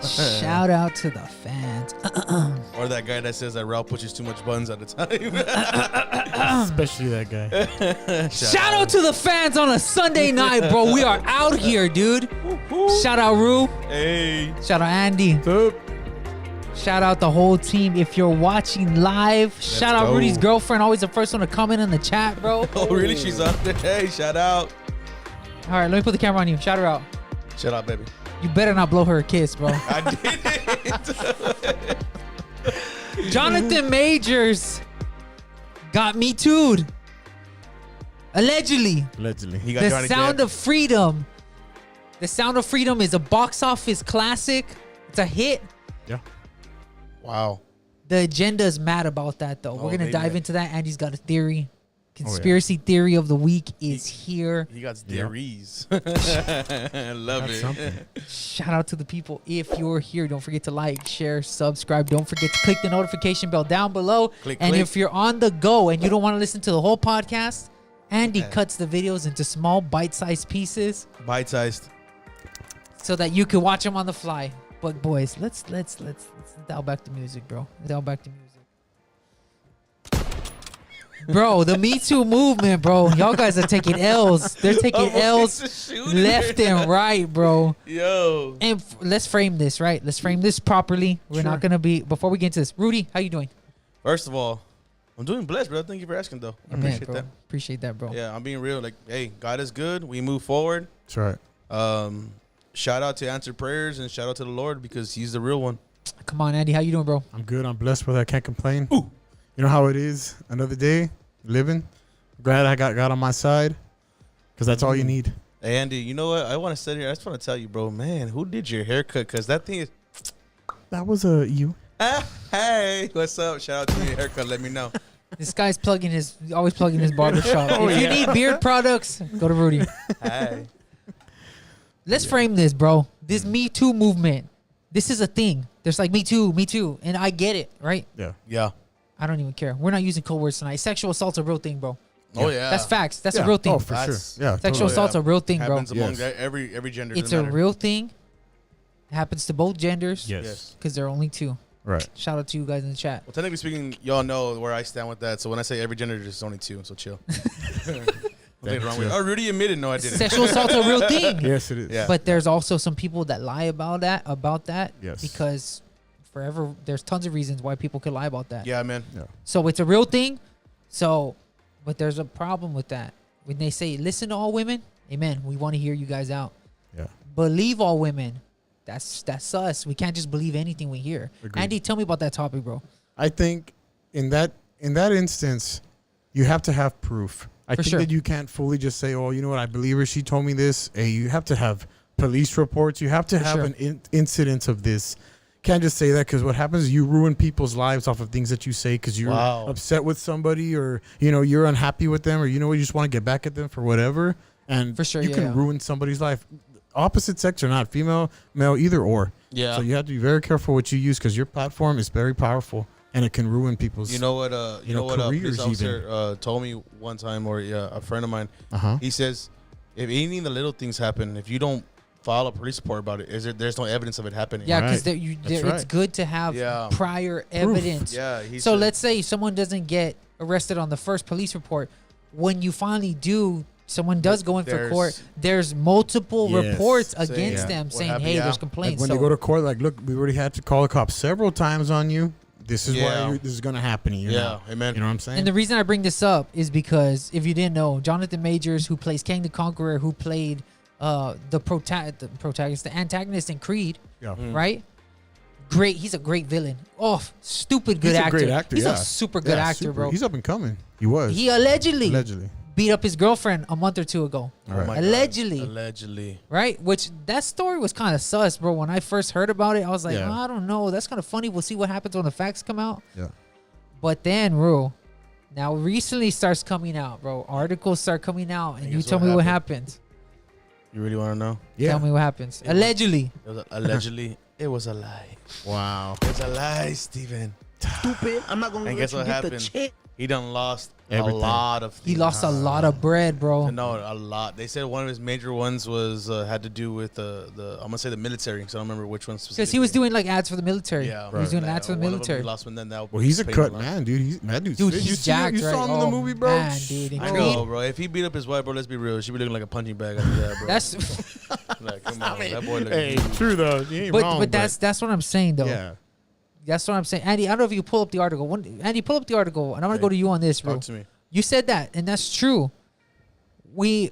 Shout out to the fans. Or that guy that says that Ralph pushes too much buns at a time. Especially that guy. Shout out to the fans on a Sunday night, bro. We are out here, dude. Shout out Ru. Hey. Shout out Andy. Shout out the whole team. If you're watching live, shout out Rudy's girlfriend. Always the first one to comment in the chat, bro. Oh, really? She's on there. Hey, shout out. All right, let me put the camera on you. Shout her out. Shout out, baby. You better not blow her a kiss, bro. I did it. Jonathan Majors got me too'd. Allegedly. He got The Johnny Sound Depp. of Freedom. The Sound of Freedom is a box office classic. It's a hit. Yeah. Wow. The agenda is mad about that, though. We're going to dive into that. Andy's got a theory. Conspiracy theory of the week is here. He got theories. Love it. Something. Shout out to the people. If you're here, don't forget to like, share, subscribe. Don't forget to click the notification bell down below. Click. If you're on the go and you don't want to listen to the whole podcast, Andy cuts the videos into small bite-sized pieces Bite-sized. so that you can watch them on the fly. But boys, let's dial back the music, bro. Dial back the music. Bro, the Me Too movement, bro. Y'all guys are taking L's. They're taking L's left and right, bro. Yo. And let's frame this, right? Let's frame this properly. We're not going to be... Before we get into this, Rudy, how you doing? First of all, I'm doing blessed, bro. Thank you for asking, though. I appreciate that. Appreciate that, bro. Yeah, I'm being real. Like, hey, God is good. We move forward. That's right. Shout out to answered prayers and shout out to the Lord because he's the real one. Come on, Andy. How you doing, bro? I'm good. I'm blessed, brother. I can't complain. Ooh. You know how it is. Another day, living. Glad I got God on my side because that's all you need. Hey, Andy, you know what? I want to sit here. I just want to tell you, bro, man, who did your haircut? Because that thing is... That was you. Hey, what's up? Shout out to your haircut. Let me know. This guy's always plugging his barbershop. If you need beard products, go to Rudy. Hey. Let's frame this, bro. This Me Too movement. This is a thing. There's like Me Too. And I get it, right? Yeah. I don't even care. We're not using code words tonight. Sexual assault's a real thing, bro. Oh, yeah. That's facts. That's a real thing. Oh, for sure. Yeah. Sexual assault's a real thing, bro. Happens among every gender. It's a real thing. It happens to both genders. Yes. Because there are only two. Right. Shout out to you guys in the chat. Well, technically speaking, y'all know where I stand with that. So when I say every gender, there's only two. So chill. Nothing wrong with it. Oh, Rudy admitted, no, I didn't. Sexual assault's a real thing. Yes, it is. Yeah. But there's also some people that lie about that. Yes. Because there's tons of reasons why people could lie about that. Yeah, man. Yeah. So it's a real thing. So, but there's a problem with that. When they say, listen to all women, amen. We want to hear you guys out. Yeah. Believe all women. That's us. We can't just believe anything we hear. Agreed. Andy, tell me about that topic, bro. I think in that instance, you have to have proof. I think that you can't fully just say, oh, you know what, I believe her. She told me this. Hey, you have to have police reports. You have to have an incident of this. Can't just say that because what happens is you ruin people's lives off of things that you say because you're upset with somebody or, you're unhappy with them or, you just want to get back at them for whatever. And you can ruin somebody's life. Opposite sex or not, female, male, either or. Yeah. So you have to be very careful what you use because your platform is very powerful and it can ruin people's. You know what? A police officer told me one time, or a friend of mine. He says, if any of the little things happen, if you don't file a police report about it, there's no evidence of it happening. Yeah, because it's good to have prior evidence. Yeah. So let's say someone doesn't get arrested on the first police report. When you finally do. Someone does go in for court. There's multiple reports against them saying, hey, there's complaints. Like when they go to court, like, look, we already had to call the cops several times on you. This is why this is going to happen. Amen. You know what I'm saying? And the reason I bring this up is because if you didn't know, Jonathan Majors, who plays Kang the Conqueror, who played the protagonist, the antagonist in Creed, right? Great. He's a great villain. Oh, stupid good actor. He's a great actor. He's a super good actor, bro. He's up and coming. He was. He allegedly beat up his girlfriend a month or two ago. Right. Allegedly. Right? Which that story was kind of sus, bro. When I first heard about it, I was like, I don't know. That's kind of funny. We'll see what happens when the facts come out. Yeah. But then, now recently starts coming out, bro. Articles start coming out, and you tell me what happens. You really want to know? Yeah. Tell me what happens. Allegedly. Allegedly, it was a lie. Wow. It's a lie, Steven. Stupid. I'm not going to let you get the chick. he done lost everything. A lot of things. He lost a lot of bread, bro. No, a lot. They said one of his major ones was had to do with the I'm gonna say the military. So I don't remember which one specifically. Because he was doing like ads for the military. Yeah, he was doing ads for the military. He lost one, then that. Well, he's a cut man, dude. That dude's dude, he's jacked, you right? saw him in the movie, bro. Man, dude, I know, bro. If he beat up his wife, bro, let's be real. She'd be looking like a punching bag after that, bro. That's like, come on, that boy. Hey, true though. You ain't wrong, but that's what I'm saying though. Yeah. That's what I'm saying, Andy. I don't know if you pull up the article. Andy, pull up the article, and I'm gonna go to you on this, bro. Talk to me. You said that, and that's true. We're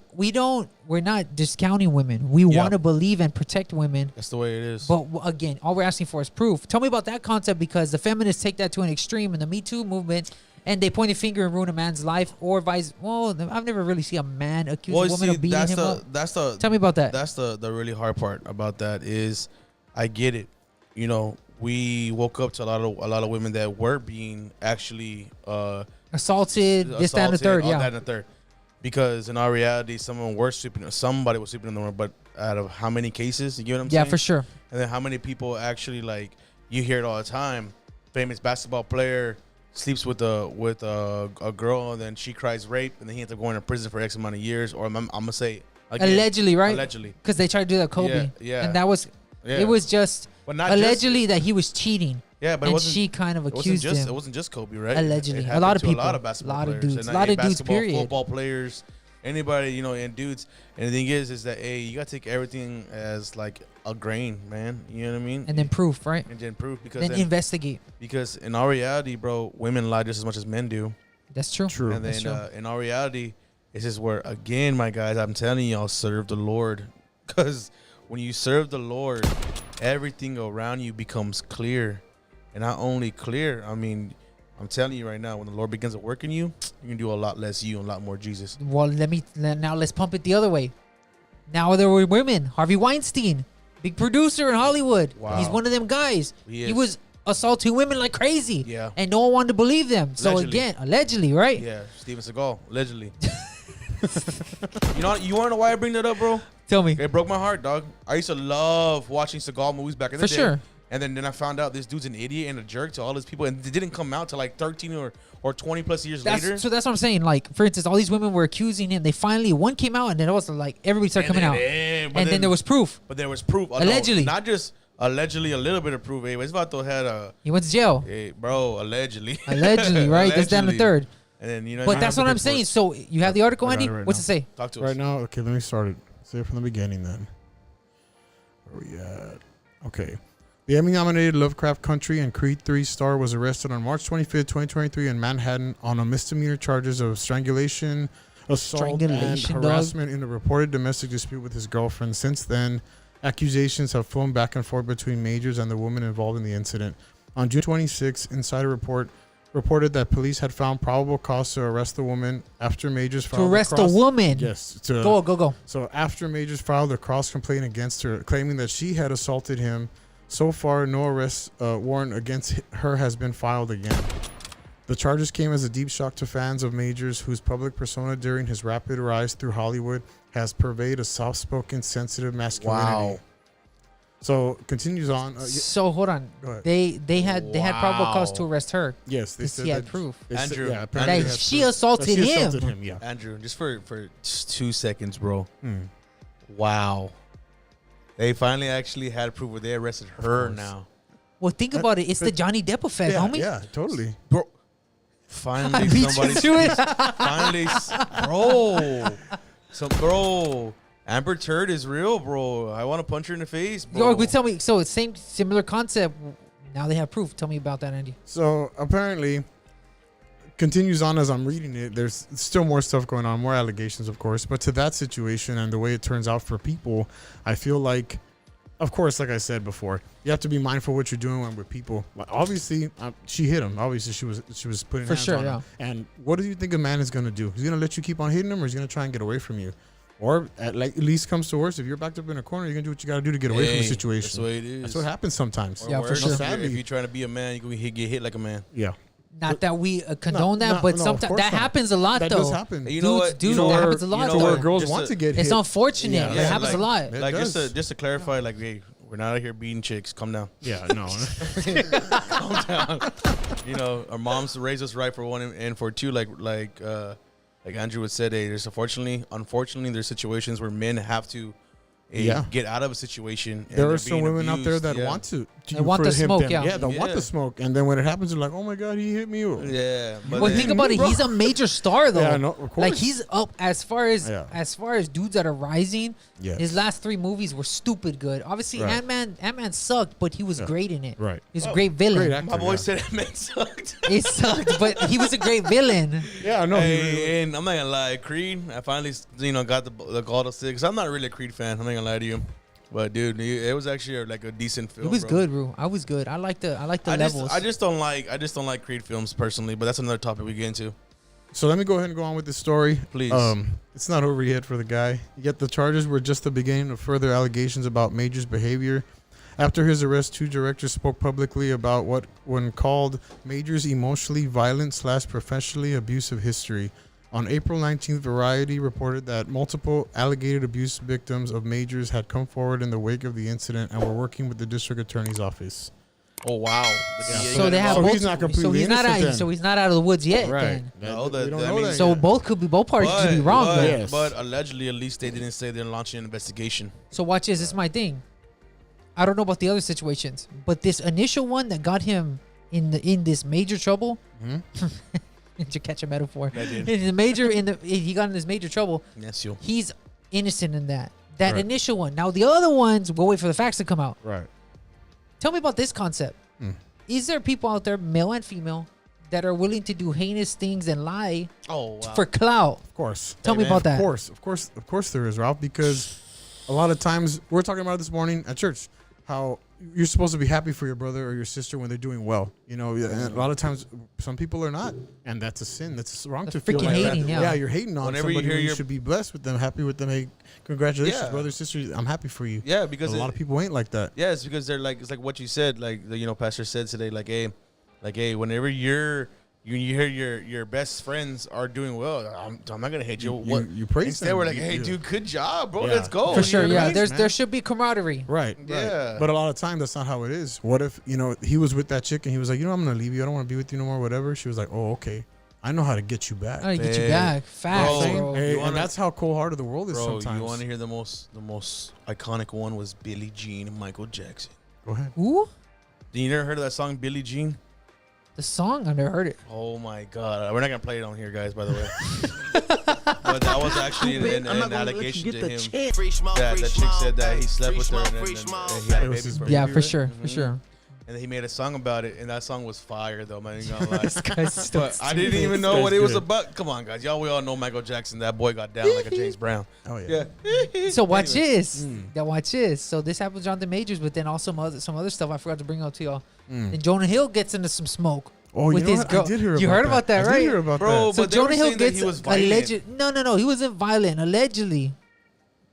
not discounting women. We want to believe and protect women. That's the way it is. But again, all we're asking for is proof. Tell me about that concept, because the feminists take that to an extreme in the Me Too movement, and they point a finger and ruin a man's life, or vice. Well, I've never really seen a man accuse a woman of beating him up. Tell me about that. That's the really hard part about that is, I get it. You know, we woke up to a lot of women that were being actually assaulted, this, that, and the third. That and the third. Because in our reality, somebody was sweeping in the room, but out of how many cases? You get what I'm saying? Yeah, for sure. And then how many people actually, like, you hear it all the time. Famous basketball player sleeps with a girl, and then she cries rape, and then he ends up going to prison for X amount of years. Or I'm gonna say again, allegedly, right? Allegedly, because they tried to do that Kobe. Yeah. And that was it was just allegedly that he was cheating. Yeah, but she kind of accused him. It wasn't just Kobe, right? Allegedly, a lot of people, a lot of basketball players, dudes, a lot of dudes. Period. Football players, anybody, and dudes. And the thing is that you gotta take everything as like a grain, man. You know what I mean? And then proof, right? And then proof, because then investigate. Because in our reality, bro, women lie just as much as men do. That's true. True. And then in our reality, this is where, again, my guys, I'm telling y'all, serve the Lord, because when you serve the Lord, everything around you becomes clear. And not only clear, I mean, I'm telling you right now, when the Lord begins to work in you, you can do a lot less you and a lot more Jesus. Well, let's pump it the other way. Now there were women. Harvey Weinstein, big producer in Hollywood. Wow. He's one of them guys. He was assaulting women like crazy. Yeah. And no one wanted to believe them. So again, allegedly, right? Yeah, Steven Seagal, allegedly. You want to know why I bring that up, bro? Tell me. It broke my heart, dog. I used to love watching Seagal movies back in the day. For sure. And then I found out this dude's an idiot and a jerk to all his people, and it didn't come out till like 13 or 20 plus years later. So that's what I'm saying. Like, for instance, all these women were accusing him. They finally, one came out, and then it was like everybody started coming out. And then there was proof. But there was proof. Allegedly. No, not just allegedly, a little bit of proof. Hey, this vato had a... He went to jail. Hey, bro, allegedly. Allegedly, right? That's down the third. And then, but that's what I'm saying. So you have the article, Andy? What's it say? Talk to us. Right now, okay, let me start it. Say it from the beginning then. Where we at? Okay. The Emmy-nominated Lovecraft Country and Creed 3 star was arrested on March 25th, 2023 in Manhattan on a misdemeanor charges of strangulation, assault, and harassment in a reported domestic dispute with his girlfriend. Since then, accusations have flown back and forth between Majors and the woman involved in the incident. On June 26, Insider reported that police had found probable cause to arrest the woman after Majors filed to arrest a woman. Yes. Go. So after Majors filed a cross complaint against her, claiming that she had assaulted him. So far, no arrest warrant against her has been filed again. The charges came as a deep shock to fans of Majors, whose public persona during his rapid rise through Hollywood has purveyed a soft-spoken, sensitive masculinity. Wow. So continues on. So hold on. They had probable cause to arrest her. Yes, they said he had proof. Andrew, that she assaulted him. Yeah. Andrew, just for 2 seconds, bro. Wow. They finally actually had proof where they arrested her now. Well, think about it. It's the Johnny Depp effect, homie. Yeah, totally. Bro, finally somebody's... Finally, bro. Bro, Amber Turd is real, bro. I want to punch her in the face, bro. Yo, tell me. So, similar concept. Now they have proof. Tell me about that, Andy. So, apparently... continues on as I'm reading it. There's still more stuff going on, more allegations, of course. But to that situation and the way it turns out for people, I feel like, of course, like I said before, you have to be mindful what you're doing with people. Like, obviously, she hit him. Obviously, she was putting hands on him. And what do you think a man is going to do? He's going to let you keep on hitting him, or he's going to try and get away from you? Or at least comes to worst, if you're backed up in a corner, you're going to do what you got to do to get away from the situation. That's the way it is. That's what happens sometimes. Yeah, for sure. If you're trying to be a man, you're going to get hit like a man. Yeah. Not that we condone that, but sometimes that happens a lot, though. That does happen. You know what? Dude, that happens a lot. Where girls want to get hit. It's unfortunate. It happens a lot. Like, just to clarify, like, hey, We're not out here beating chicks. Calm down. Yeah, no. Calm down. You know, our moms raised us right for one, and for two, like Andrew would said, hey, there's unfortunately, there's situations where men have to get out of a situation. There are some women out there that want to. They want the smoke, Yeah, they want the smoke. And then when it happens, they're like, oh my God, he hit me. Yeah. Well, think about it. He's a major star, though. Yeah, no, of course. Like, he's up as far as dudes that are rising. Yes. His last 3 movies were stupid good. Obviously, Ant-Man sucked, but he was great in it. Right. He was a great villain. Great actor, My boy said Ant-Man sucked. It sucked, but he was a great villain. Yeah, I know. Hey, and I'm not gonna lie, Creed. I finally, got the gall to say, because I'm not really a Creed fan. I'm not gonna lie to you. But dude, it was actually like a decent film. It was good, bro. I was good. I like the levels. I just don't like Creed films personally. But that's another topic we get into. So let me go ahead and go on with this story. Please. It's not over yet for the guy. Yet the charges were just the beginning of further allegations about Major's behavior. After his arrest, 2 directors spoke publicly about what when called Major's emotionally violent / professionally abusive history. On April 19th, Variety reported that multiple alleged abuse victims of Majors had come forward in the wake of the incident and were working with the district attorney's office. Oh wow! So they have. He's not completely innocent. So he's not out of the woods yet. Right. Then. No, we don't know that So yet. both parties could be wrong. But allegedly, at least they didn't say they're launching an investigation. So watch this. This is my thing. I don't know about the other situations, but this initial one that got him in this major trouble. Mm-hmm. To catch a metaphor, I did. He got in this major trouble. Yes, you. He's innocent in that Right. initial one. Now the other ones, we'll wait for the facts to come out. Right. Tell me about this concept. Is there people out there, male and female, that are willing to do heinous things and lie for clout? Of course. Tell me about that. Of course there is, Ralph, because a lot of times we're talking about it this morning at church, how you're supposed to be happy for your brother or your sister when they're doing well. You know, and a lot of times some people are not, and that's a sin. That's wrong to feel like hating, that. Yeah, you're hating on Whenever somebody. You you should be blessed with them, happy with them. Hey, congratulations, Yeah. brother, sister. I'm happy for you. Yeah, because But a lot of people ain't like that. Yeah, it's because they're like, it's like what you said, like the pastor said today, like hey, whenever you hear your best friends are doing well, I'm not gonna hate you. You praise Instead, them. we're like, hey, dude, good job, bro. Yeah. Let's go. For sure, You know what I yeah. mean? There should be camaraderie. Right. Yeah. But a lot of time that's not how it is. What if, he was with that chick and he was like, I'm going to leave you. I don't want to be with you no more, whatever. She was like, oh, okay. I know how to get you back. I get you back fast, bro. Hey, You and that's how cold-hearted the world is Bro, sometimes. you want to hear the most iconic one was Billie Jean and Michael Jackson. Go ahead. Who? You never heard of that song, Billie Jean? The song? I never heard it. Oh my God, we're not gonna play it on here, guys. By the way, but that was actually an allegation to him. That the chick said that he slept with her and then he had a baby for her. Yeah, for sure, for sure. And then he made a song about it, and that song was fire, though. Man, gonna lie. This guy's so But I didn't even know what it was about. Come on, guys, we all know Michael Jackson. That boy got down like a James Brown. Oh yeah. So watch this. Yeah, watch this. So this happened with Jonathan Majors, but then also some other stuff I forgot to bring up to y'all. And Jonah Hill gets into some smoke. Oh, with you know his what? girl. I did hear you heard about that, I right? did hear about Bro, that. So but they were Jonah Hill saying that gets he was violent. alleged. No, he wasn't violent. Allegedly,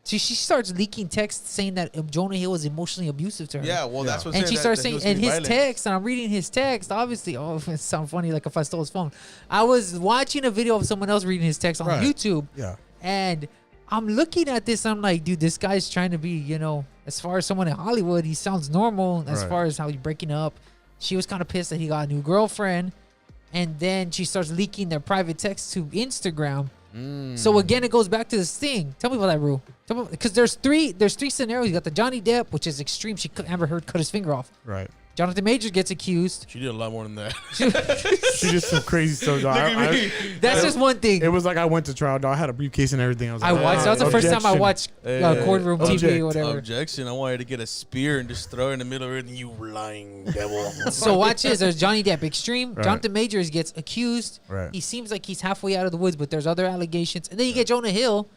she starts leaking texts saying that Jonah Hill was emotionally abusive to her. Yeah, well, that's what. And she starts saying, and his violent. text, and I'm reading his text. Obviously, it sounds funny, like if I stole his phone. I was watching a video of someone else reading his text on YouTube. Yeah. And I'm looking at this, I'm like, dude, this guy's trying to be, as far as someone in Hollywood, he sounds normal. As far as how he's breaking up, she was kind of pissed that he got a new girlfriend. And then she starts leaking their private text to Instagram. So again, it goes back to this thing. Tell me about that, Rue. Because there's three scenarios. You got the Johnny Depp, which is extreme. Amber Heard cut his finger off. Right. Jonathan Majors gets accused. She did a lot more than that. She did some crazy stuff, dog. That's just one thing. It was like I went to trial, dog. I had a briefcase and everything. I was like, watched. That was the first time I watched courtroom TV or whatever. Objection! I wanted to get a spear and just throw it in the middle of it. And you lying devil. So watch this. There's Johnny Depp, extreme. Right. Jonathan Majors gets accused. Right. He seems like he's halfway out of the woods, but there's other allegations. And then you get Jonah Hill,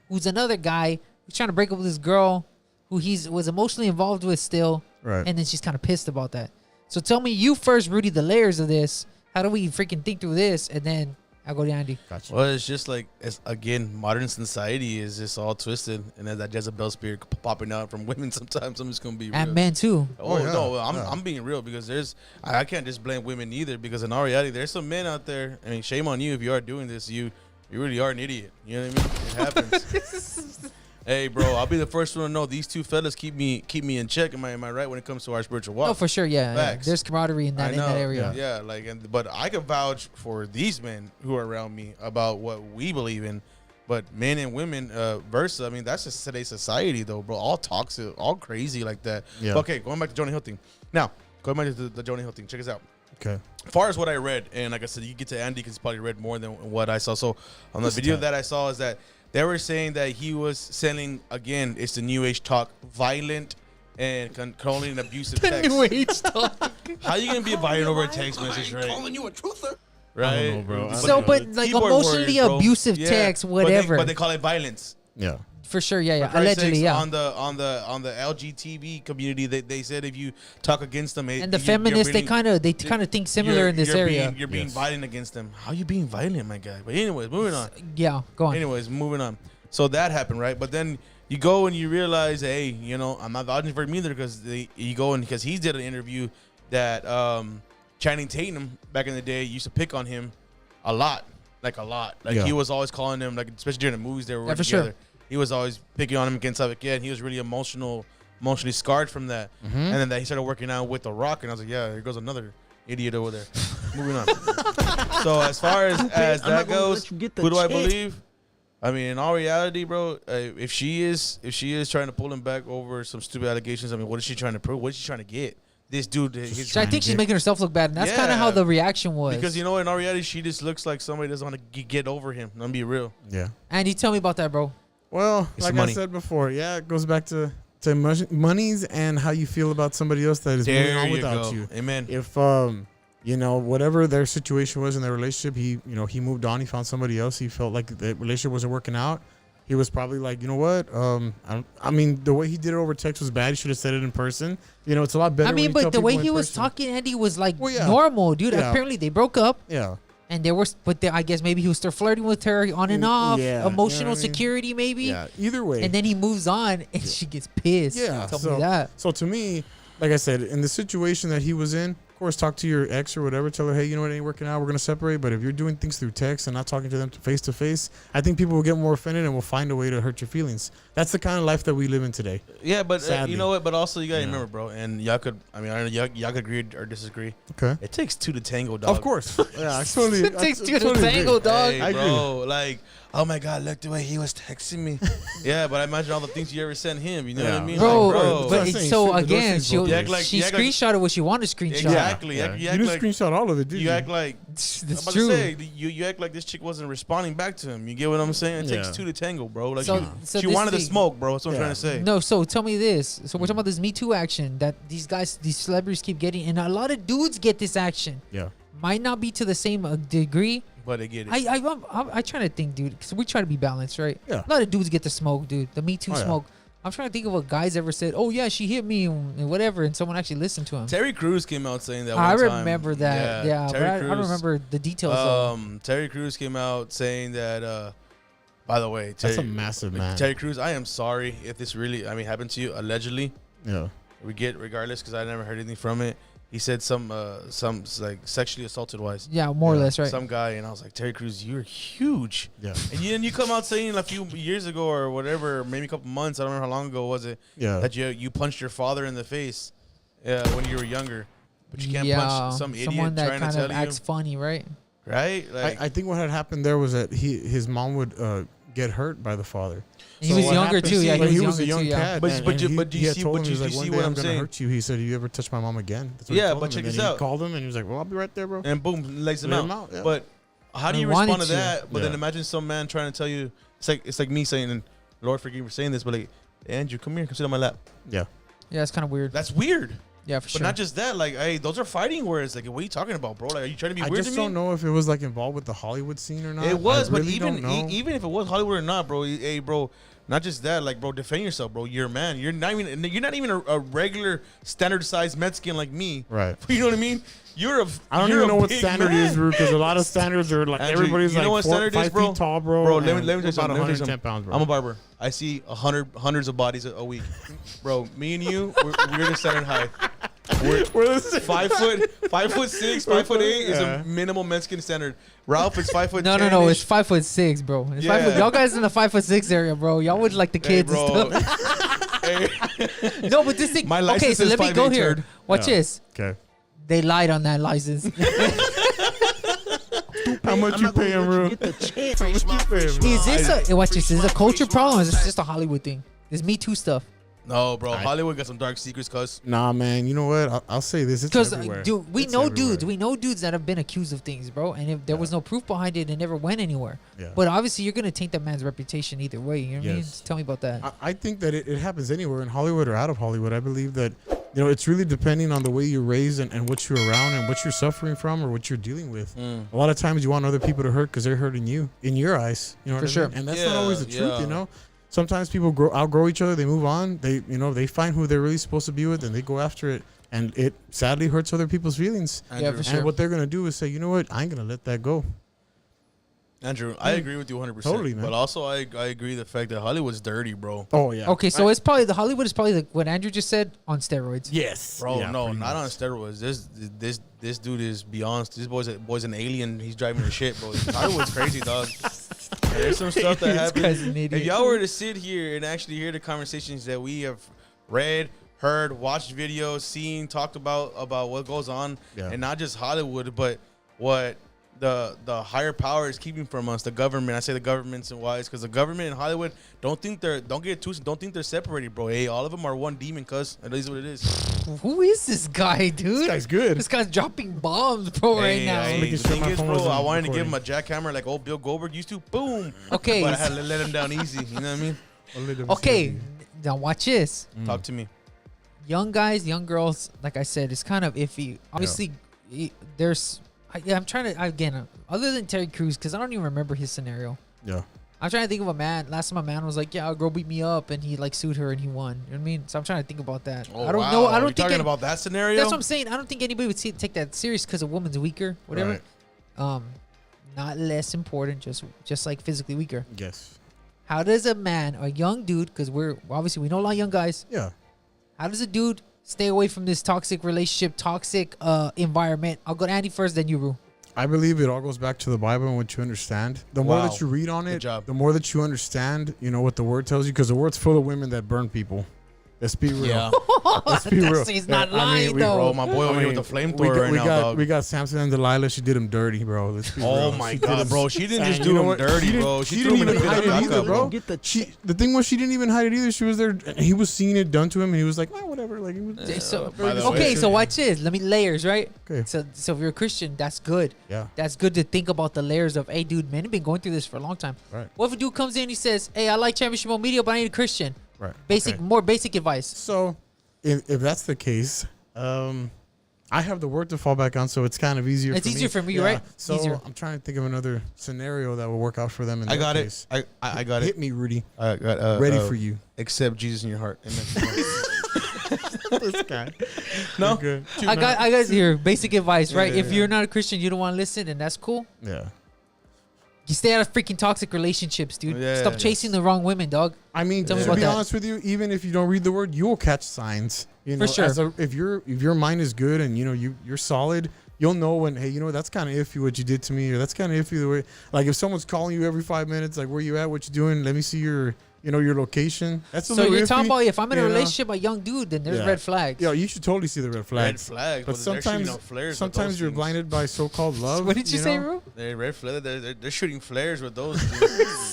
who's another guy who's trying to break up with this girl who was emotionally involved with still. Right. And then she's kind of pissed about that. So tell me you first, Rudy, the layers of this. How do we freaking think through this? And then I'll go to Andy. Gotcha. Well, it's just like, again, modern society is just all twisted. And there's that Jezebel spirit popping out from women sometimes. I'm just going to be real. And men too. No, I'm being real because I can't just blame women either because in our reality, there's some men out there. I mean, shame on you if you are doing this. You really are an idiot. You know what I mean? It happens. Hey, bro, I'll be the first one to know these two fellas keep me in check. Am I right when it comes to our spiritual walk? Oh, for sure, yeah. There's camaraderie in that area. Yeah, but I can vouch for these men who are around me about what we believe in. But men and women, versa. I mean, that's just today's society, though, bro. All toxic, all crazy like that. Yeah. But okay, going back to Jonah Hill thing. Now, going back to the Jonah Hill thing. Check this out. Okay. As far as what I read, and like I said, you get to Andy because he's probably read more than what I saw. So on the video that I saw is that they were saying that he was selling, again, it's the new age talk, violent and controlling and abusive text. New age talk. How you gonna be violent over a text message, right? Calling you a truther. Right, I don't know, bro. So, but like emotionally abusive text, whatever. But they call it violence. Yeah. For sure, yeah. Allegedly, yeah. On the LGTB community, they said if you talk against them, and the feminists, they kind of think similar in this area. You're being violent against them. How you being violent, my guy? But anyways, moving on. Yeah, go on. Anyways, moving on. So that happened, right? But then you go and you realize, hey, you know, I'm not vouching for him either because you go and because he did an interview that Channing Tatum back in the day used to pick on him a lot. Like he was always calling him, like especially during the movies they were working together. Sure. He was always picking on him against stuff again. He was really emotionally scarred from that. Mm-hmm. And then he started working out with The Rock, and I was like, yeah, here goes another idiot over there. Moving on. So as far as that goes, who do I believe? I mean, in all reality, bro, if she is trying to pull him back over some stupid allegations, I mean, what is she trying to prove? What is she trying to get? This dude, I think she's making herself look bad, and that's kind of how the reaction was. Because, you know, in all reality, she just looks like somebody doesn't want to get over him. I'm be real. Yeah. Andy, tell me about that, bro. Well, it's like I said before, it goes back to monies and how you feel about somebody else that is moving on without you. Amen. If you know, whatever their situation was in their relationship, he moved on. He found somebody else. He felt like the relationship wasn't working out. He was probably like, you know what? I mean, the way he did it over text was bad. He should have said it in person. You know, it's a lot better. I mean, but the way he was talking, Andy, was like normal, dude. Yeah. Apparently, they broke up. Yeah. And there was, I guess maybe he was still flirting with her on and off. Yeah, emotional security, maybe. Yeah. Either way. And then he moves on, and she gets pissed. Yeah. Tell me that. So to me, like I said, in the situation that he was in, of course, talk to your ex or whatever. Tell her, hey, you know what, it ain't working out. We're gonna separate. But if you're doing things through text and not talking to them face to face, I think people will get more offended and will find a way to hurt your feelings. That's the kind of life that we live in today. Yeah, but you know what? But also, you gotta remember, bro. And y'all could, I mean, I don't know, y'all could agree or disagree. Okay. It takes two to tango, dog. Of course. Yeah, it takes two to tango, dog. Hey, bro, like, oh my God, look the way he was texting me. Yeah, but I imagine all the things you ever sent him. You know what I mean, bro? But so again, she screenshotted what she wanted to screenshot. Exactly. Yeah. You didn't screenshot all of it, did you? You act like that's true. You act like this chick wasn't responding back to him. You get what I'm saying? It takes two to tango, bro. Like she wanted to smoke, bro. That's what I'm trying to say. No, so tell me this. So we're talking about this Me Too action that these celebrities keep getting, and a lot of dudes get this action. Yeah. Might not be to the same degree, but they get it. I try to think, dude, because we try to be balanced, right? Yeah. A lot of dudes get the smoke, dude. The Me Too smoke. I'm trying to think of what guys ever said, oh, yeah, she hit me and whatever, and someone actually listened to him. Terry Crews came out saying that one I time. remember that. Yeah, but I don't remember the details. Terry Crews came out saying that, by the way, that's a massive man. Terry Crews, I am sorry if this really, happened to you, allegedly. Yeah. We get regardless because I never heard anything from it. He said some like sexually assaulted wise. Yeah, more or less, right? Some guy, and I was like, Terry Crews, you're huge. Yeah. And you come out saying a few years ago or whatever, maybe a couple months, I don't remember how long ago was it. Yeah. That you punched your father in the face, when you were younger, but you can't punch some idiot someone that trying kind to tell of acts funny, right? Right. Like, I think what had happened there was that his mom would get hurt by the father. He was younger too. Yeah, he was a young cat. But do you see what I'm saying? Hurt you. He said, "You ever touch my mom again?" Yeah, but check this out. He called him and he was like, "Well, I'll be right there, bro." And boom, lays him out. Yeah. But how do you respond to that? But then imagine some man trying to tell you, it's like me saying, and Lord forgive me for saying this, but like, Andrew, come here, come sit on my lap. Yeah. Yeah, it's kind of weird. That's weird. Yeah, for sure. But not just that, like, hey, those are fighting words. Like, what are you talking about, bro? Like, are you trying to be weird to me? I just don't know if it was like involved with the Hollywood scene or not. It was, but even if it was Hollywood or not, bro, hey, bro. Not just that, like, bro, defend yourself, bro. You're a man. You're not even a regular standard sized Mexican like me. Right. You know what I mean? I don't even know what standard is, bro, because a lot of standards are like Andrew, everybody's like 5 feet tall, bro. Bro, let me tell you something. About 110 pounds, bro. I'm a barber. I see hundreds of bodies a week, bro. Me and you, we're the standard height. We're 5'6", 5'8" is a minimal Mexican standard. Ralph is 5'10". No, it's 5'6", bro. It's 5 foot. Y'all guys in the 5'6" area, bro. Y'all would like the kids and stuff. No, but this thing. My license okay, so is let me go here. turd. Watch this. Okay. They lied on that license. How much you paying, bro? Is this watch this? Is this a culture problem or is this just a Hollywood thing? This Me Too stuff. No, bro. Hollywood got some dark secrets, cuz. Nah, man. You know what? I'll say this. It's everywhere. Dude, we know dudes that have been accused of things, bro. And if there was no proof behind it, it never went anywhere. Yeah. But obviously, you're gonna taint that man's reputation either way. You know what I mean? Just tell me about that. I think that it happens anywhere in Hollywood or out of Hollywood. I believe that it's really depending on the way you're raised and what you're around and what you're suffering from or what you're dealing with. A lot of times you want other people to hurt because they're hurting you in your eyes. You know what I mean? And that's not always the truth. You know. Sometimes people outgrow each other. They move on. They find who they're really supposed to be with, and they go after it. And it sadly hurts other people's feelings. Andrew. For sure. And what they're gonna do is say, you know what, I ain't gonna let that go. Andrew, I agree with you 100%. Totally, man. But also, I agree the fact that Hollywood's dirty, bro. Oh yeah. Okay, so it's probably Hollywood is probably what Andrew just said on steroids. Yes, Bro, yeah, no, not on steroids. This dude is beyond. This boy's an alien. He's driving the shit, bro. Hollywood's crazy, dog. There's some stuff that happens. If y'all were to sit here and actually hear the conversations that we have read, heard, watched videos, seen, talked about what goes on, and not just Hollywood, but what the higher power is keeping from us, the government. I say the governments and why it's because the government in Hollywood don't think they're separated, bro. Hey, all of them are one demon, cuz. That is what it is. Who is this guy, dude? This guy's good. This guy's dropping bombs, bro, right now. The thing is, bro, I wanted to give him a jackhammer like old Bill Goldberg used to. Boom. Okay. But I had to let him down easy. You know what I mean? Okay, now watch this. Talk to me. Young guys, young girls, like I said, it's kind of iffy. Obviously, there's... I'm trying to, again, other than Terry Crews, because I don't even remember his scenario. Yeah. I'm trying to think of a man. Last time a man was like, yeah, a girl beat me up, and he like sued her and he won. You know what I mean? So I'm trying to think about that. Oh, I don't know. I don't think talking about that scenario. That's what I'm saying. I don't think anybody would take that serious because a woman's weaker, whatever. Right. Not less important, just like physically weaker. Yes. How does a man, a young dude, because we know a lot of young guys. Yeah. How does a dude stay away from this toxic relationship, toxic environment? I'll go to Andy first, then you, Ru. I believe it all goes back to the Bible and what you understand. The more that you read on it, the more that you understand, what the word tells you, because the word's full of women that burn people. Let's be real. Yeah. Let's be real. He's not lying, though. Bro, my boy over here with the flamethrower right now, dog. We got Samson and Delilah. She did him dirty, bro. Let's be real. Oh, my God, bro. She didn't just do him dirty, bro. She didn't even hide it either, bro. The thing was, she didn't even hide it either. She was there. And he was seeing it done to him, and he was like, whatever. Like, so watch this. Let me layers, right? Okay. So if you're a Christian, that's good. Yeah. That's good to think about the layers of, hey, dude, men have been going through this for a long time. Right. What if a dude comes in and he says, hey, I like Championship Mode Media, but I need a Christian? Right. More basic advice. So, if that's the case, I have the word to fall back on, so it's kind of easier. It's easier for me, right? So easier. I'm trying to think of another scenario that will work out for them. I got it. I got it. Hit me, Rudy. I got ready for you. Accept Jesus in your heart. Amen. This guy. No. Good. I got here. Basic advice, right? If you're not a Christian, you don't want to listen, and that's cool. Yeah. You stay out of freaking toxic relationships, dude. Yeah, Stop chasing the wrong women, dog. I mean, to be honest with you, even if you don't read the word, you will catch signs. For sure. If your mind is good and you're solid, you'll know when, hey, that's kind of iffy what you did to me, or that's kind of iffy the way. Like if someone's calling you every 5 minutes, like where you at, what you doing? Let me see your location. That's so you're talking about if I'm in a relationship, a young dude, then there's red flags. Yeah, you should totally see the red flags. Red flags, but sometimes you're blinded by so-called love. What did you say, Ru? They're red flags. They're shooting flares with those.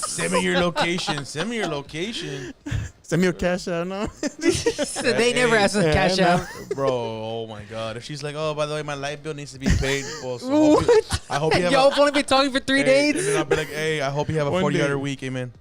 Send me your location. Send me a cash out, no? So they never ask us cash out. Bro, oh my God. If she's like, oh, by the way, my light bill needs to be paid. Well, so I hope you have Y'all only been talking for 3 days? And then I'll be like, hey, I hope you have a 40-hour week. Amen.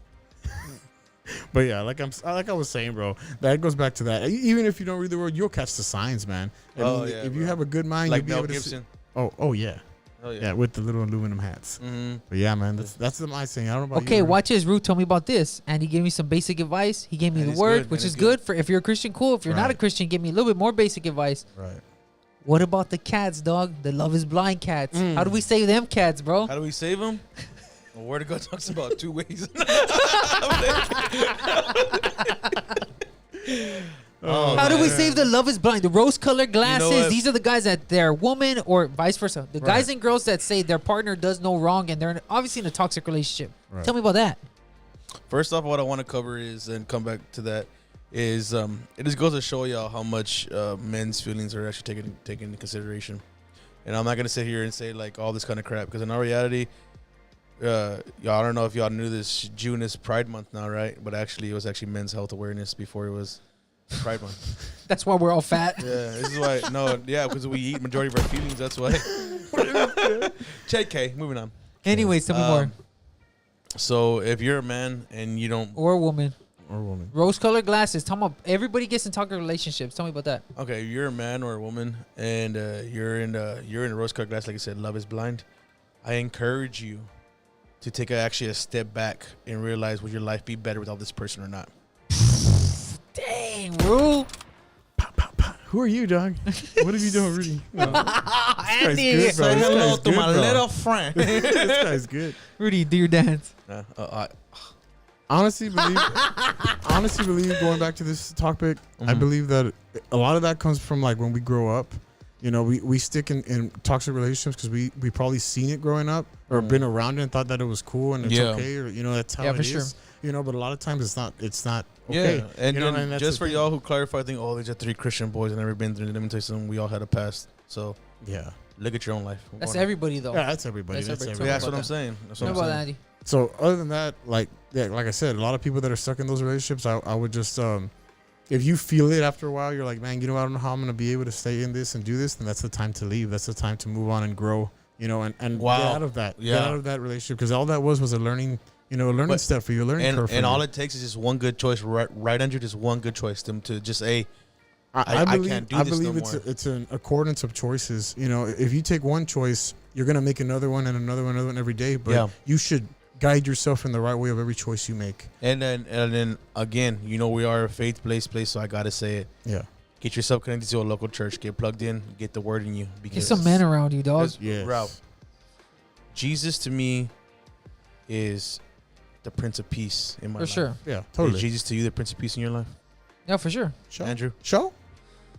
But yeah, like I was saying, bro, that goes back to that. Even if you don't read the word, you'll catch the signs, man. If you have a good mind, like you'll be Mel able Gibson. To see. Oh yeah. Oh, yeah, with the little aluminum hats. Mm-hmm. But yeah, man, that's my thing. I don't know about okay, you, watch this. Ruth told me about this, and he gave me some basic advice. He gave me the word, which is good for if you're a Christian. Cool. If you're not a Christian, give me a little bit more basic advice. Right. What about the cats, dog? The Love Is Blind cats. How do we save them cats, bro? How do we save them? The Word of God talks about 2 ways. How do we save the Love is Blind? The rose-colored glasses. These are the guys that they're woman or vice versa. The guys and girls that say their partner does no wrong and they're obviously in a toxic relationship. Right. Tell me about that. First off, what I want to cover is, and come back to that, is it just goes to show y'all how much men's feelings are actually taken into consideration. And I'm not gonna sit here and say like all this kind of crap, because in our reality, y'all, I don't know if y'all knew this, June is Pride Month now, right? But actually, it was actually Men's Health Awareness before it was Pride Month. That's why we're all fat. Yeah, this is why. No, yeah, because we eat majority of our feelings. That's why. JK, moving on. Anyways, tell me more. So if you're a man and you don't, or a woman, Or rose-colored glasses. Tell me, everybody gets in toxic relationships. Tell me about that. Okay, if you're a man or a woman and you're in a rose-colored glass, like I said, love is blind. I encourage you to take actually a step back and realize would your life be better without this person or not. Dang, Rule. Who are you, dog? What have you done, Rudy? No. Andy. Say hello to my little friend. This guy's good. Rudy, do your dance. Honestly believe, going back to this topic, I believe that a lot of that comes from like when we grow up. You know, we stick in toxic relationships because we probably seen it growing up or been around it and thought that it was cool and it's okay, or that's how it is. Sure. You know, but a lot of times it's not okay. Yeah, and, and just for y'all who clarify, I think these are 3 Christian boys and never been through. Let me tell you something. We all had a past, so yeah. Look at your own life. That's everybody, though. Yeah, that's everybody. That's what I'm saying. That's what I'm saying. Andy? So other than that, like I said, a lot of people that are stuck in those relationships, I would just if you feel it after a while, you're like, man, I don't know how I'm gonna be able to stay in this and do this, then that's the time to leave. That's the time to move on and grow. And get out of that. Yeah. Get out of that relationship, because all that was a learning. A learning step for you, a learning curve. And all it takes is just one good choice, right under just one good choice, to just I can't do this no more. It's an accordance of choices. If you take one choice, you're gonna make another one and another one every day. But you should guide yourself in the right way of every choice you make. And then again, we are a faith-based place, so I gotta say it. Yeah. Get yourself connected to a local church. Get plugged in. Get the word in you. Get some men around you, dog. Yes. Ralf, Jesus to me is the Prince of Peace in my life. For sure. Yeah, totally. Is Jesus to you the Prince of Peace in your life? Yeah, for sure. Andrew? Show?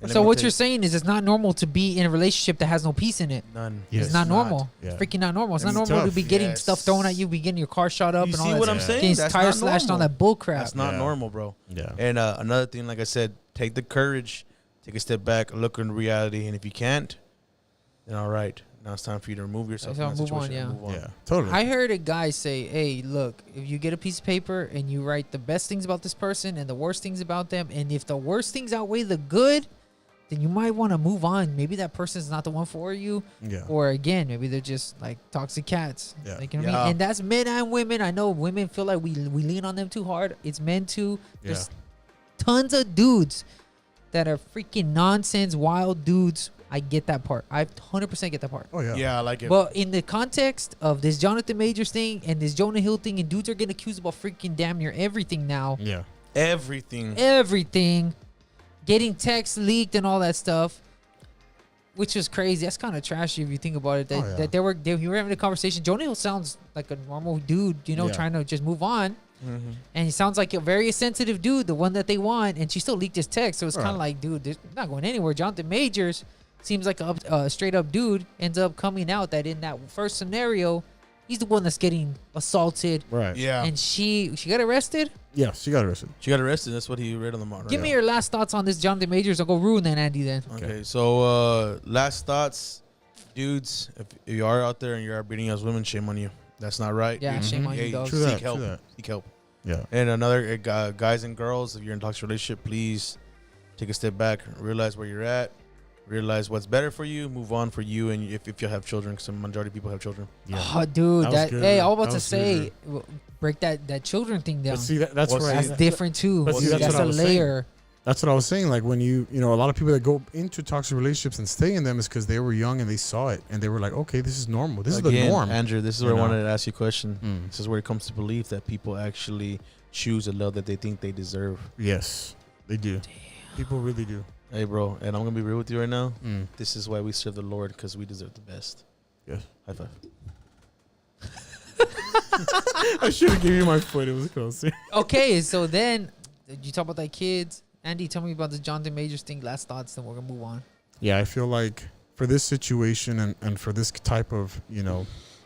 So what you're saying is it's not normal to be in a relationship that has no peace in it. None. It's not normal. Yeah. It's freaking not normal. It's not normal to be getting stuff thrown at you, be getting your car shot up, you and all see that. what I'm saying? Getting tires slashed on that bull crap. That's not normal, bro. Yeah. And another thing, like I said, take the courage, take a step back, look in reality, and if you can't, then all right. Now it's time for you to remove yourself from that situation. Move on. Yeah, totally. I heard a guy say, hey, look, if you get a piece of paper and you write the best things about this person and the worst things about them, and if the worst things outweigh the good, then you might want to move on. Maybe that person's not the one for you. Yeah. Or again, maybe they're just like toxic cats. Yeah. Like, you know what I mean? And that's men and women. I know women feel like we lean on them too hard. It's men too. Yeah. There's tons of dudes that are freaking nonsense, wild dudes. I get that part. I 100% get that part. Oh, yeah. Yeah, I like it. But in the context of this Jonathan Majors thing and this Jonah Hill thing, and dudes are getting accused about freaking damn near everything now. Yeah. Everything. Getting texts leaked and all that stuff, which is crazy. That's kind of trashy if you think about it. That you were having a conversation. Jonah Hill sounds like a normal dude, trying to just move on. Mm-hmm. And he sounds like a very sensitive dude, the one that they want. And she still leaked his text. So it's kind of like, dude, they're not going anywhere. Jonathan Majors seems like a straight up dude. Ends up coming out that in that first scenario, he's the one that's getting assaulted. Right. Yeah. And she got arrested? Yeah, she got arrested. That's what he read on the monitor. Give me your last thoughts on this Jonathan Majors. I'll go ruin that, Andy, then. Okay, so last thoughts. Dudes, if you are out there and you are beating us women, shame on you. That's not right. Yeah, shame on you, dog. Seek help. Seek help. Yeah. And another, guys and girls, if you're in a toxic relationship, please take a step back, realize where you're at, realize what's better for you, move on for you, and if you have children, because the majority of people have children. Yeah. Oh, dude, I was about to say, break that children thing down. But see, that's different too. But see, that's a layer. Saying. That's what I was saying. Like when a lot of people that go into toxic relationships and stay in them is because they were young and they saw it and they were like, okay, this is normal. This is the norm. Andrew, this is where I wanted to ask you a question. This is where it comes to belief that people actually choose a love that they think they deserve. Yes, they do. Damn. People really do. Hey, bro, and I'm going to be real with you right now. This is why we serve the Lord, because we deserve the best. Yes. High five. I should have given you my foot. It was close. Okay, so then you talk about that kids, Andy, tell me about the Jonathan Majors thing. Last thoughts, then we're gonna move on. Yeah, I feel like for this situation and for this type of,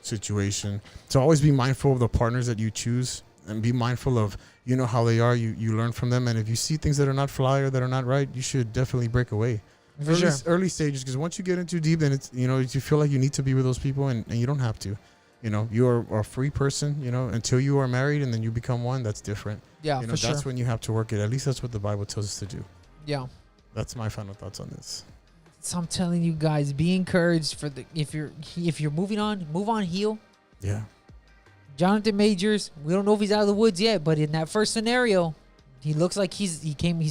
situation, to always be mindful of the partners that you choose and be mindful of, how they are. You learn from them. And if you see things that are not fly or that are not right, you should definitely break away. For sure. Early stages, because once you get in too deep, then it's, you feel like you need to be with those people and you don't have to. You're a free person, until you are married and then you become one. That's different. Yeah, for sure. That's when you have to work it. At least that's what the Bible tells us to do. Yeah. That's my final thoughts on this. So I'm telling you guys, be encouraged for if you're moving on, move on, heal. Yeah. Jonathan Majors, we don't know if he's out of the woods yet, but in that first scenario, he looks like he's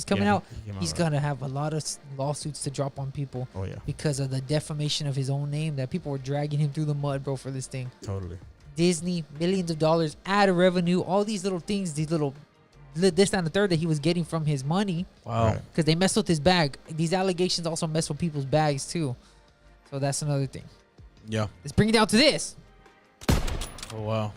coming out. He's gonna have a lot of lawsuits to drop on people. Oh yeah. Because of the defamation of his own name, that people were dragging him through the mud, bro, for this thing. Totally. Disney, millions of dollars, ad revenue, all these little things, this, that, and the third that he was getting from his money. Wow. Because they messed with his bag. These allegations also mess with people's bags too. So that's another thing. Yeah. Let's bring it down to this. Oh wow.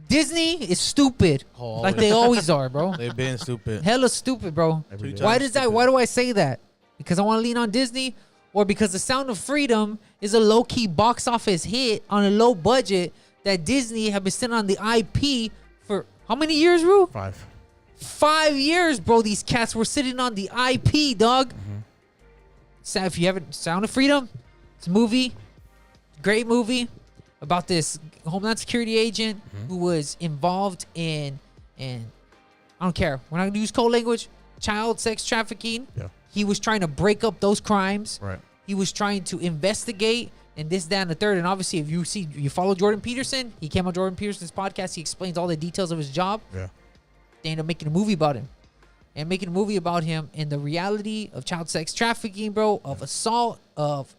Disney is stupid, like they always are, bro. They've been stupid. Hella stupid, bro. Why do I say that? Because I want to lean on Disney, or because The Sound of Freedom is a low-key box office hit on a low budget that Disney have been sitting on the IP for how many years, Ru? 5. 5 years, bro. These cats were sitting on the IP, dog. So if you haven't, Sound of Freedom, it's a movie, great movie about this Homeland Security agent who was involved in I don't care. We're not gonna use code language. Child sex trafficking. Yeah. He was trying to break up those crimes. Right. He was trying to investigate and this, that, and the third. And obviously, if you follow Jordan Peterson, he came on Jordan Peterson's podcast. He explains all the details of his job. Yeah. They end up making a movie about him. And making a movie about him and the reality of child sex trafficking, bro, of assault, of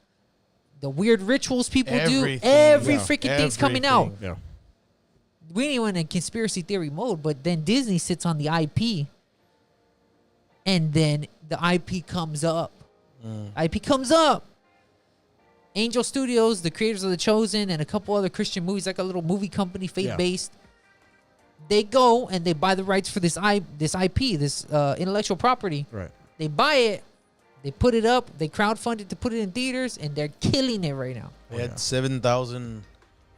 the weird rituals people do. Every freaking thing's coming out. Yeah. We ain't even in conspiracy theory mode, but then Disney sits on the IP. And then the IP comes up. IP comes up. Angel Studios, the creators of The Chosen, and a couple other Christian movies, like a little movie company, faith-based. They go and they buy the rights for this IP, this intellectual property. Right. They buy it. They put it up. They crowdfunded to put it in theaters, and they're killing it right now. They had 7,000,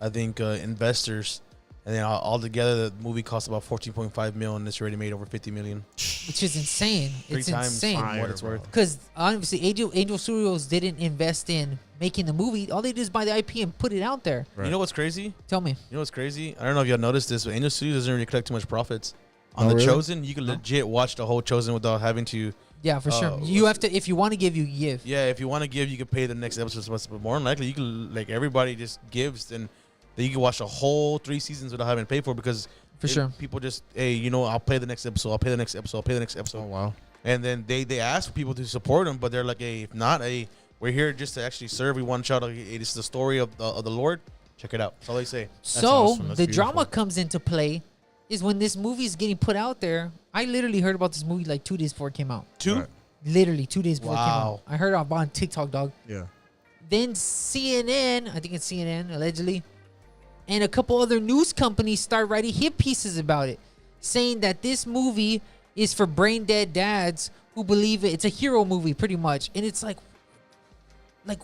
I think, investors, and then all together the movie cost about 14.5 million, and it's already made over 50 million, which is insane. It's insane. What it's worth. Because obviously, Angel Studios didn't invest in making the movie. All they did is buy the IP and put it out there. Right. You know what's crazy? Tell me. You know what's crazy? I don't know if y'all noticed this, but Angel Studios doesn't really collect too much profits. On The Chosen, you can legit watch the whole Chosen without having to. Yeah, for sure. You have to, if you want to give, you give. Yeah, if you want to give, you can pay the next episode. But more than likely, you can, like, everybody just gives, and then you can watch the whole 3 seasons without having to pay for it, because people just, hey, I'll pay the next episode. I'll pay the next episode. I'll pay the next episode. Oh, wow. And then they ask people to support them, but they're like, hey, if not, hey, we're here just to actually serve. We want to shout out, hey, this is the story of the Lord. Check it out. That's all they say. So awesome. The drama comes into play is when this movie is getting put out there. I literally heard about this movie like 2 days before it came out. 2? Right. Literally 2 days before it came out. I heard it on TikTok, dog. Yeah. Then CNN, I think it's CNN, allegedly, and a couple other news companies start writing hit pieces about it, saying that this movie is for brain dead dads who believe it. It's a hero movie, pretty much. And it's like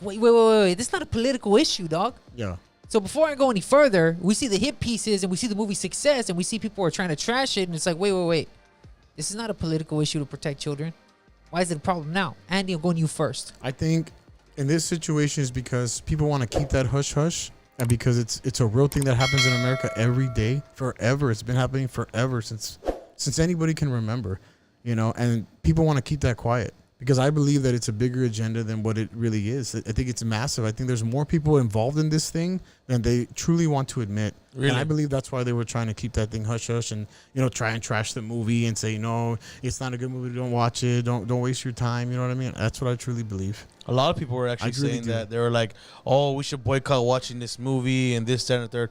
wait. This is not a political issue, dog. Yeah. So before I go any further, we see the hit pieces and we see the movie's success and we see people are trying to trash it. And it's like, wait. This is not a political issue to protect children. Why is it a problem now? Andy, I'm going to you first. I think in this situation is because people want to keep that hush-hush, and because it's a real thing that happens in America every day, forever. It's been happening forever since anybody can remember, and people want to keep that quiet. Because I believe that it's a bigger agenda than what it really is. I think it's massive. I think there's more people involved in this thing than they truly want to admit. Really? And I believe that's why they were trying to keep that thing hush-hush and, try and trash the movie and say, no, it's not a good movie. Don't watch it. Don't waste your time. You know what I mean? That's what I truly believe. A lot of people were actually saying that. They were like, oh, we should boycott watching this movie and this, that, and the third.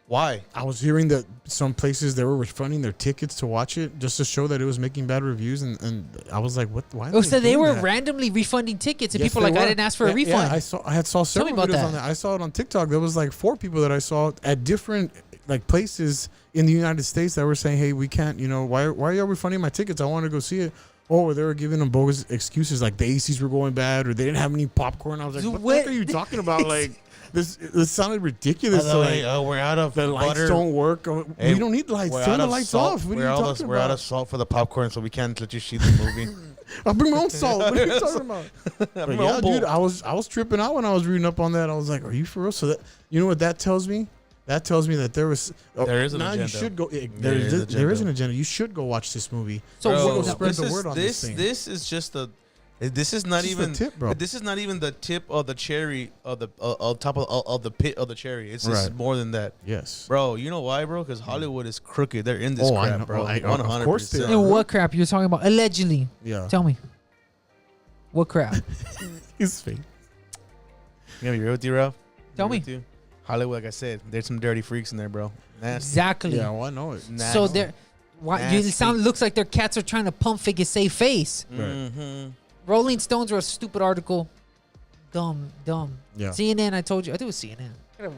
Why? I was hearing that some places they were refunding their tickets to watch it just to show that it was making bad reviews, and I was like, what? Why? So they were randomly refunding tickets, and people were like, I didn't ask for a refund. Yeah, I saw several videos on that. I saw it on TikTok. There was like 4 people that I saw at different like places in the United States that were saying, hey, we can't, why are you refunding my tickets? I want to go see it. Or they were giving them bogus excuses like the ACs were going bad or they didn't have any popcorn. I was like, what the heck are you talking about? Like, this sounded ridiculous. By the way, we're out of the lights don't work. Hey, we don't need lights. Turn the lights off. What are you talking about? We're out of salt for the popcorn, so we can't let you see the movie. I'll bring my own salt. What are you talking about? But yeah, dude, I was tripping out when I was reading up on that. I was like, are you for real? So that, you know what that tells me? That tells me that there is an agenda. You should go. There is an agenda. You should go watch this movie. So spread the word on this thing. This is just a. This is not even the tip, bro. This is not even the tip of the cherry of the top of the pit of the cherry. It's just more than that. Yes, bro. You know why, bro? Because Hollywood is crooked. They're in this crap, bro. 100%. Of course they are. And what crap you're talking about? Allegedly. Yeah. Tell me. What crap? His face. You know, you're with you, Ralf? Tell me. Hollywood, like I said, there's some dirty freaks in there, bro. Nasty. Exactly. Yeah, well, I know it. Nasty. So they're. Looks like their cats are trying to pump fake a safe face. Mm-hmm. Rolling Stones wrote a stupid article. Dumb. Yeah. CNN, I told you. I think it was CNN.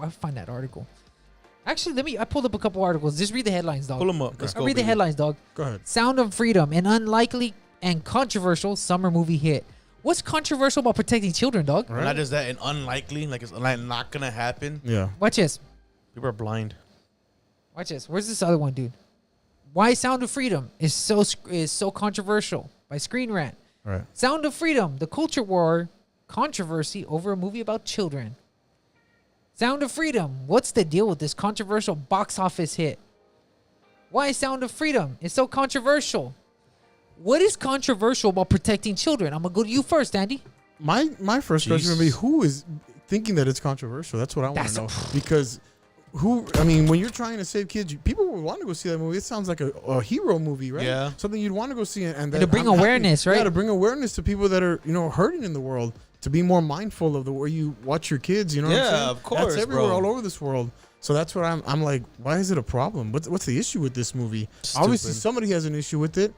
I'll find that article. Actually, I pulled up a couple articles. Just read the headlines, dog. Pull them up. I'll read the headlines, dog. Go ahead. Sound of Freedom, an unlikely and controversial summer movie hit. What's controversial about protecting children, dog? Right. Not just that, and unlikely, like it's not gonna happen. Yeah. Watch this. People are blind. Watch this. Where's this other one, dude? Why Sound of Freedom is so controversial by Screen Rant. Right. Sound of Freedom, the culture war controversy over a movie about children. Sound of Freedom, what's the deal with this controversial box office hit? Why Sound of Freedom is so controversial? What is controversial about protecting children? I'm gonna go to you first, Andy. My first question would be, who is thinking that it's controversial? That's what I want to know. Because when you're trying to save kids, people would want to go see that movie. It sounds like a hero movie, right? Yeah. Something you'd want to go see. And to bring awareness, right? Yeah, to bring awareness to people that are, hurting in the world, to be more mindful of the way you watch your kids, what I'm saying? Yeah, of course, that's everywhere, bro. all over this world. So that's what I'm like, why is it a problem? What's the issue with this movie? Stupid. Obviously, somebody has an issue with it,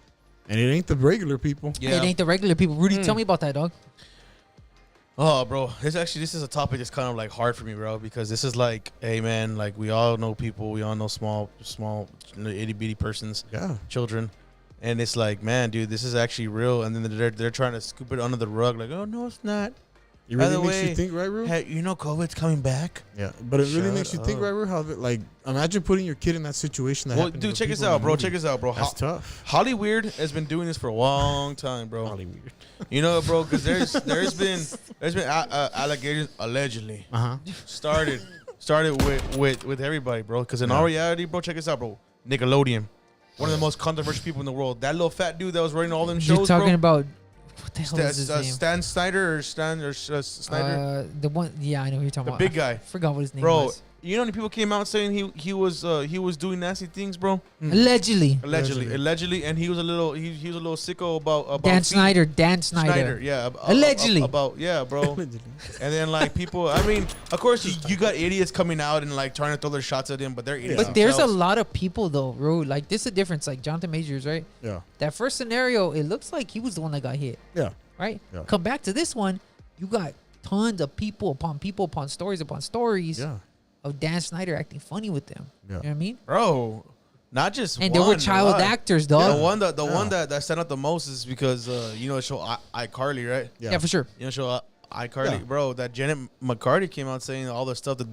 and it ain't the regular people. Yeah. It ain't the regular people. Rudy, tell me about that, dog. Oh, bro, this is a topic that's kind of like hard for me, bro, because this is like, hey, man, like we all know people, we all know small, itty bitty persons, children, and it's like, man, dude, this is actually real, and then they're trying to scoop it under the rug, like, oh no, it's not. It really makes you think, right, Ru? Hey, COVID's coming back. Yeah, but it really makes you think, right, Ru? How, like, imagine putting your kid in that situation. Well, dude, check this out, bro. Check this out, bro. That's tough. Hollyweird has been doing this for a long time, bro. Hollyweird. You know, bro, because there's been allegations allegedly started with everybody, bro. Because in all reality, bro, check this out, bro. Nickelodeon, one of the most controversial people in the world. That little fat dude that was running all them shows. You're talking bro. about. What the hell is his name? Stan Snyder or Snyder? The one, yeah, I know who you're talking about. The big guy. I forgot what his name bro, was. You know how many people came out saying he was doing nasty things, bro? Allegedly, and he was a little sicko about Dan Snyder. Yeah, allegedly. Bro. And then like people, I mean, of course you got idiots coming out and like trying to throw their shots at him, but they're idiots. But there's a lot of people though, bro. Like this is a difference. Like Jonathan Majors, right? Yeah. That first scenario, it looks like he was the one that got hit. Yeah. Right. Yeah. Come back to this one, you got tons of people upon stories upon stories. Yeah. Of Dan Snyder acting funny with them. Yeah. You know what I mean? Bro, not just and one. they were child actors, dog. Yeah, the one that stand out the most is because the show iCarly, right? Yeah, for sure. Show iCarly, bro. That Janet McCarty came out saying all the stuff that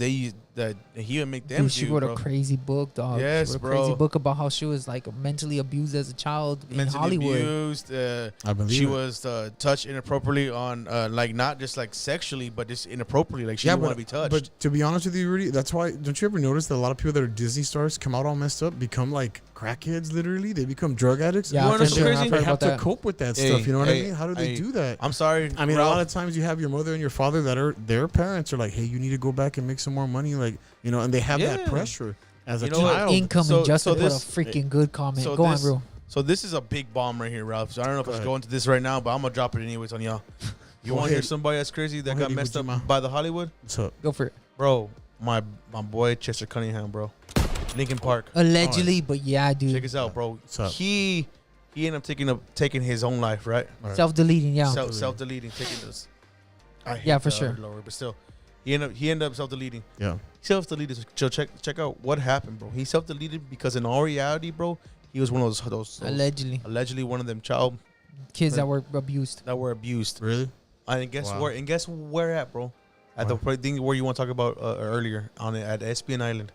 that he would make them do. She wrote a crazy book, dog. Yes, she wrote a bro. crazy book about how she was like mentally abused as a child in Hollywood. Abused. I believe she was touched inappropriately on like not just like sexually, but just inappropriately. Like she didn't want to be touched. But to be honest with you, Rudy, that's why. Don't you ever notice that a lot of people that are Disney stars come out all messed up, become like crackheads? Literally, they become drug addicts. Yeah, you know they have to cope with that stuff. You know what I mean? How do they do that? I'm sorry. I mean, a lot of times you have your mother and your father that are their parents are like, hey, you need to go back and make some more money, like and they have that pressure as a child. Income adjustment. What a freaking good comment. Go on, bro. So this is a big bomb right here, Ralph. So I don't know if I should go into this right now, but I'm gonna drop it anyways on y'all. You want to hear somebody that's crazy that got messed up by the Hollywood? What's up? Go for it, bro. My boy Chester Cunningham, bro. Lincoln Park. Allegedly, but yeah, dude. Check this out, bro. He ended up taking his own life, right? Self-deleting, yeah. Self-deleting, taking this. Yeah, for sure. Lord, but still, he ended up self-deleting. Yeah. self-deleted. So check out what happened, bro. He self-deleted because in all reality, bro, he was one of those allegedly one of them child kids that were abused. Really? And guess where at, bro? At the thing where you want to talk about earlier on it at Epstein Island.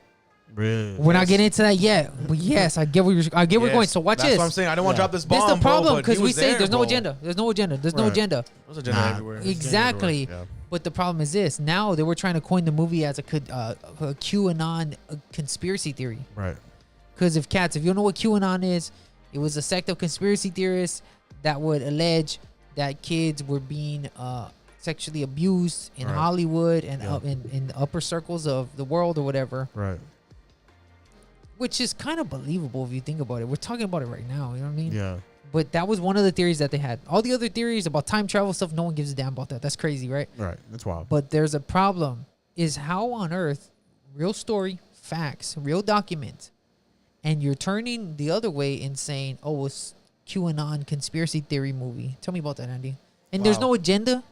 Really? We're not getting into that yet, but yes, I get where we're going. So watch this. That's what I'm saying. I don't want to drop this bomb. This is the problem bro, because we say there's no bro. agenda. There's no agenda. There's no agenda. There's agenda everywhere. Exactly. Yeah. But the problem is this: now they were trying to coin the movie as a QAnon conspiracy theory. Right. Because if you don't know what QAnon is, it was a sect of conspiracy theorists that would allege that kids were being sexually abused in Hollywood and in the upper circles of the world or whatever. Right. Which is kind of believable if you think about it. We're talking about it right now. You know what I mean? Yeah. But that was one of the theories that they had. All the other theories about time travel stuff, no one gives a damn about that. That's crazy, right? Right. That's wild. But there's a problem. Is how on earth, real story, facts, real document, and you're turning the other way and saying, oh, it's QAnon conspiracy theory movie. Tell me about that, Andy. And there's no agenda?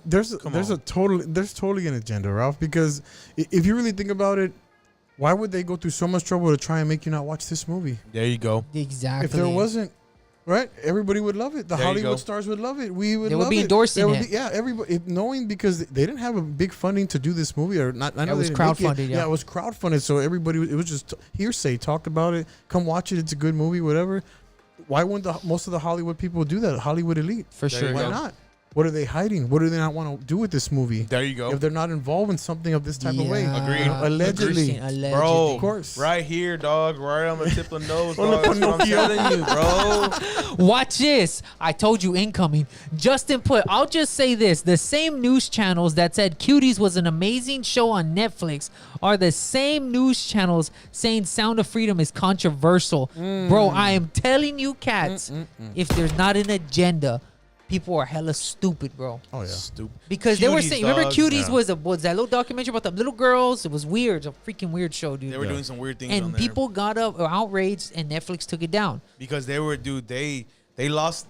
There's totally an agenda, Ralph, because if you really think about it, why would they go through so much trouble to try and make you not watch this movie? There you go. Exactly. If there wasn't, right, everybody would love it. The Hollywood stars would love it. We would. They love would be it. endorsing it. Everybody knowing because they didn't have a big funding to do this movie or not. I know it was crowdfunded. Yeah, it was crowdfunded. So everybody, it was just hearsay. Talked about it. Come watch it. It's a good movie. Whatever. Why wouldn't most of the Hollywood people do that? Hollywood elite. For sure. Why not? What are they hiding? What do they not want to do with this movie? There you go. If they're not involved in something of this type of way. Agreed. Allegedly. Bro, of course. Right here, dog. Right on the tip of the nose, dog. That's what I'm telling you, bro. Watch this. I told you incoming. Justin put, I'll just say this. The same news channels that said Cuties was an amazing show on Netflix are the same news channels saying Sound of Freedom is controversial. Bro, I am telling you, cats, if there's not an agenda, people are hella stupid, bro. Oh, yeah. Stupid. Because Cuties, they were saying, remember Cuties Yeah. was that little documentary about the little girls? It was weird. It's a freaking weird show, dude. They were doing some weird things on And there. people got up outraged and Netflix took it down. Because they were, dude, they lost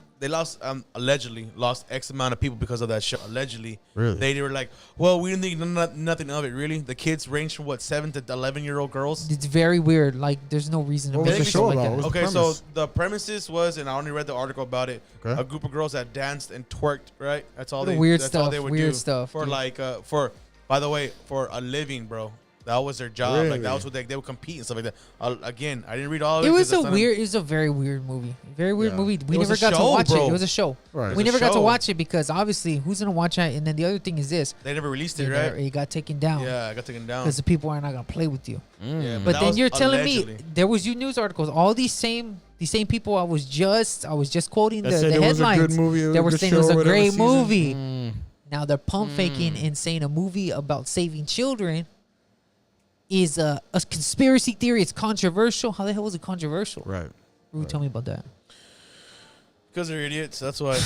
allegedly lost X amount of people because of that show. Allegedly. Really? They were like, well, we didn't think nothing of it, really. The kids range from, 7 to 11-year-old girls? It's very weird. Like, there's no reason to What make was a the show show like about? that. What was Okay, the so premise? the premises was, and I only read the article about it, Okay. a group of girls that danced and twerked, right? That's all they Weird that's all stuff, they would weird do stuff, for dude. by the way, for a living, bro. That was their job. Like, Really? that was what they would compete and stuff like that. Again, I didn't read all of it. It 'cause was that's not it was a very weird movie. Very weird Yeah. movie. We It was never a got to show, watch bro. it. It was a show. Right. We It was never a got to show. watch it because obviously who's gonna watch it? And then the other thing is this. They never released it, right? It got taken down. Yeah, I got taken down. Because the people are not gonna play with you. Yeah, But that then was you're telling allegedly. me there was news articles. All these same people I was just quoting That the said it was a headlines. good movie, it was They a were good saying it was show, a whatever great season. movie. Now they're pump faking and saying a movie about saving children is a conspiracy theory. It's controversial. How the hell was it controversial? Right. Rudy, tell me about that. Because they're idiots. That's why.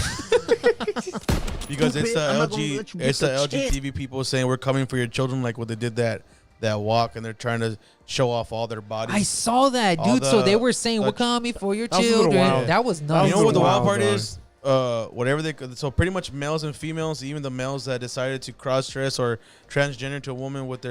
Because it's the LGTB people saying we're coming for your children, like what they did that walk, and they're trying to show off all their bodies. I saw that, All dude. So they the- were saying we're coming for your That was a little children. wild. That was nuts. You know what the wild Wild, part dog. is? Whatever so pretty much males and females, even the males that decided to cross dress or transgender to a woman with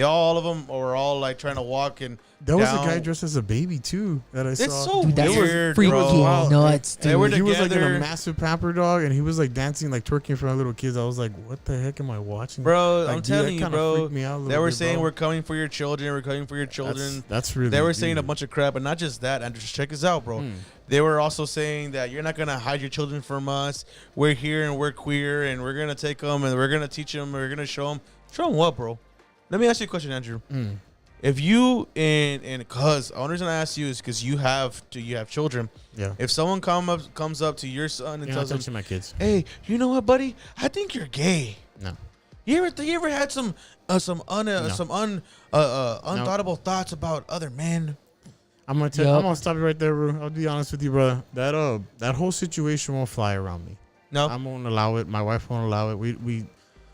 all of them were all like trying to walk and There was a down. guy dressed as a baby too that I saw. It's so Dude, that's weird, freaking bro. nuts, They dude. were He was like in a together. massive pamper dog, and he was like dancing, like twerking for our little kids. I was like, "What the heck am I watching, Bro, Like, I'm dude, telling that you, kinda bro. freaked me out a little They were bit, saying bro. we're coming for your children. We're coming for your children. That's really. They were saying a weird. bunch of crap, and not just that. And just check this out, bro. They were also saying that you're not gonna hide your children from us. We're here and we're queer, and we're gonna take them and we're gonna teach them. We're gonna show them. Show them what, bro? Let me ask you a question, Andrew. If you and cause the only reason I ask you is because you have children. Yeah. If someone comes up to your son and You're not tells him, touching my kids. "Hey, you know what, buddy? I think you're gay." No. You ever had some unthoughtable thoughts about other men? I'm gonna tell. Yup. I'm gonna stop you right there, bro. I'll be honest with you, brother. That whole situation won't fly around me. No. I won't allow it. My wife won't allow it. We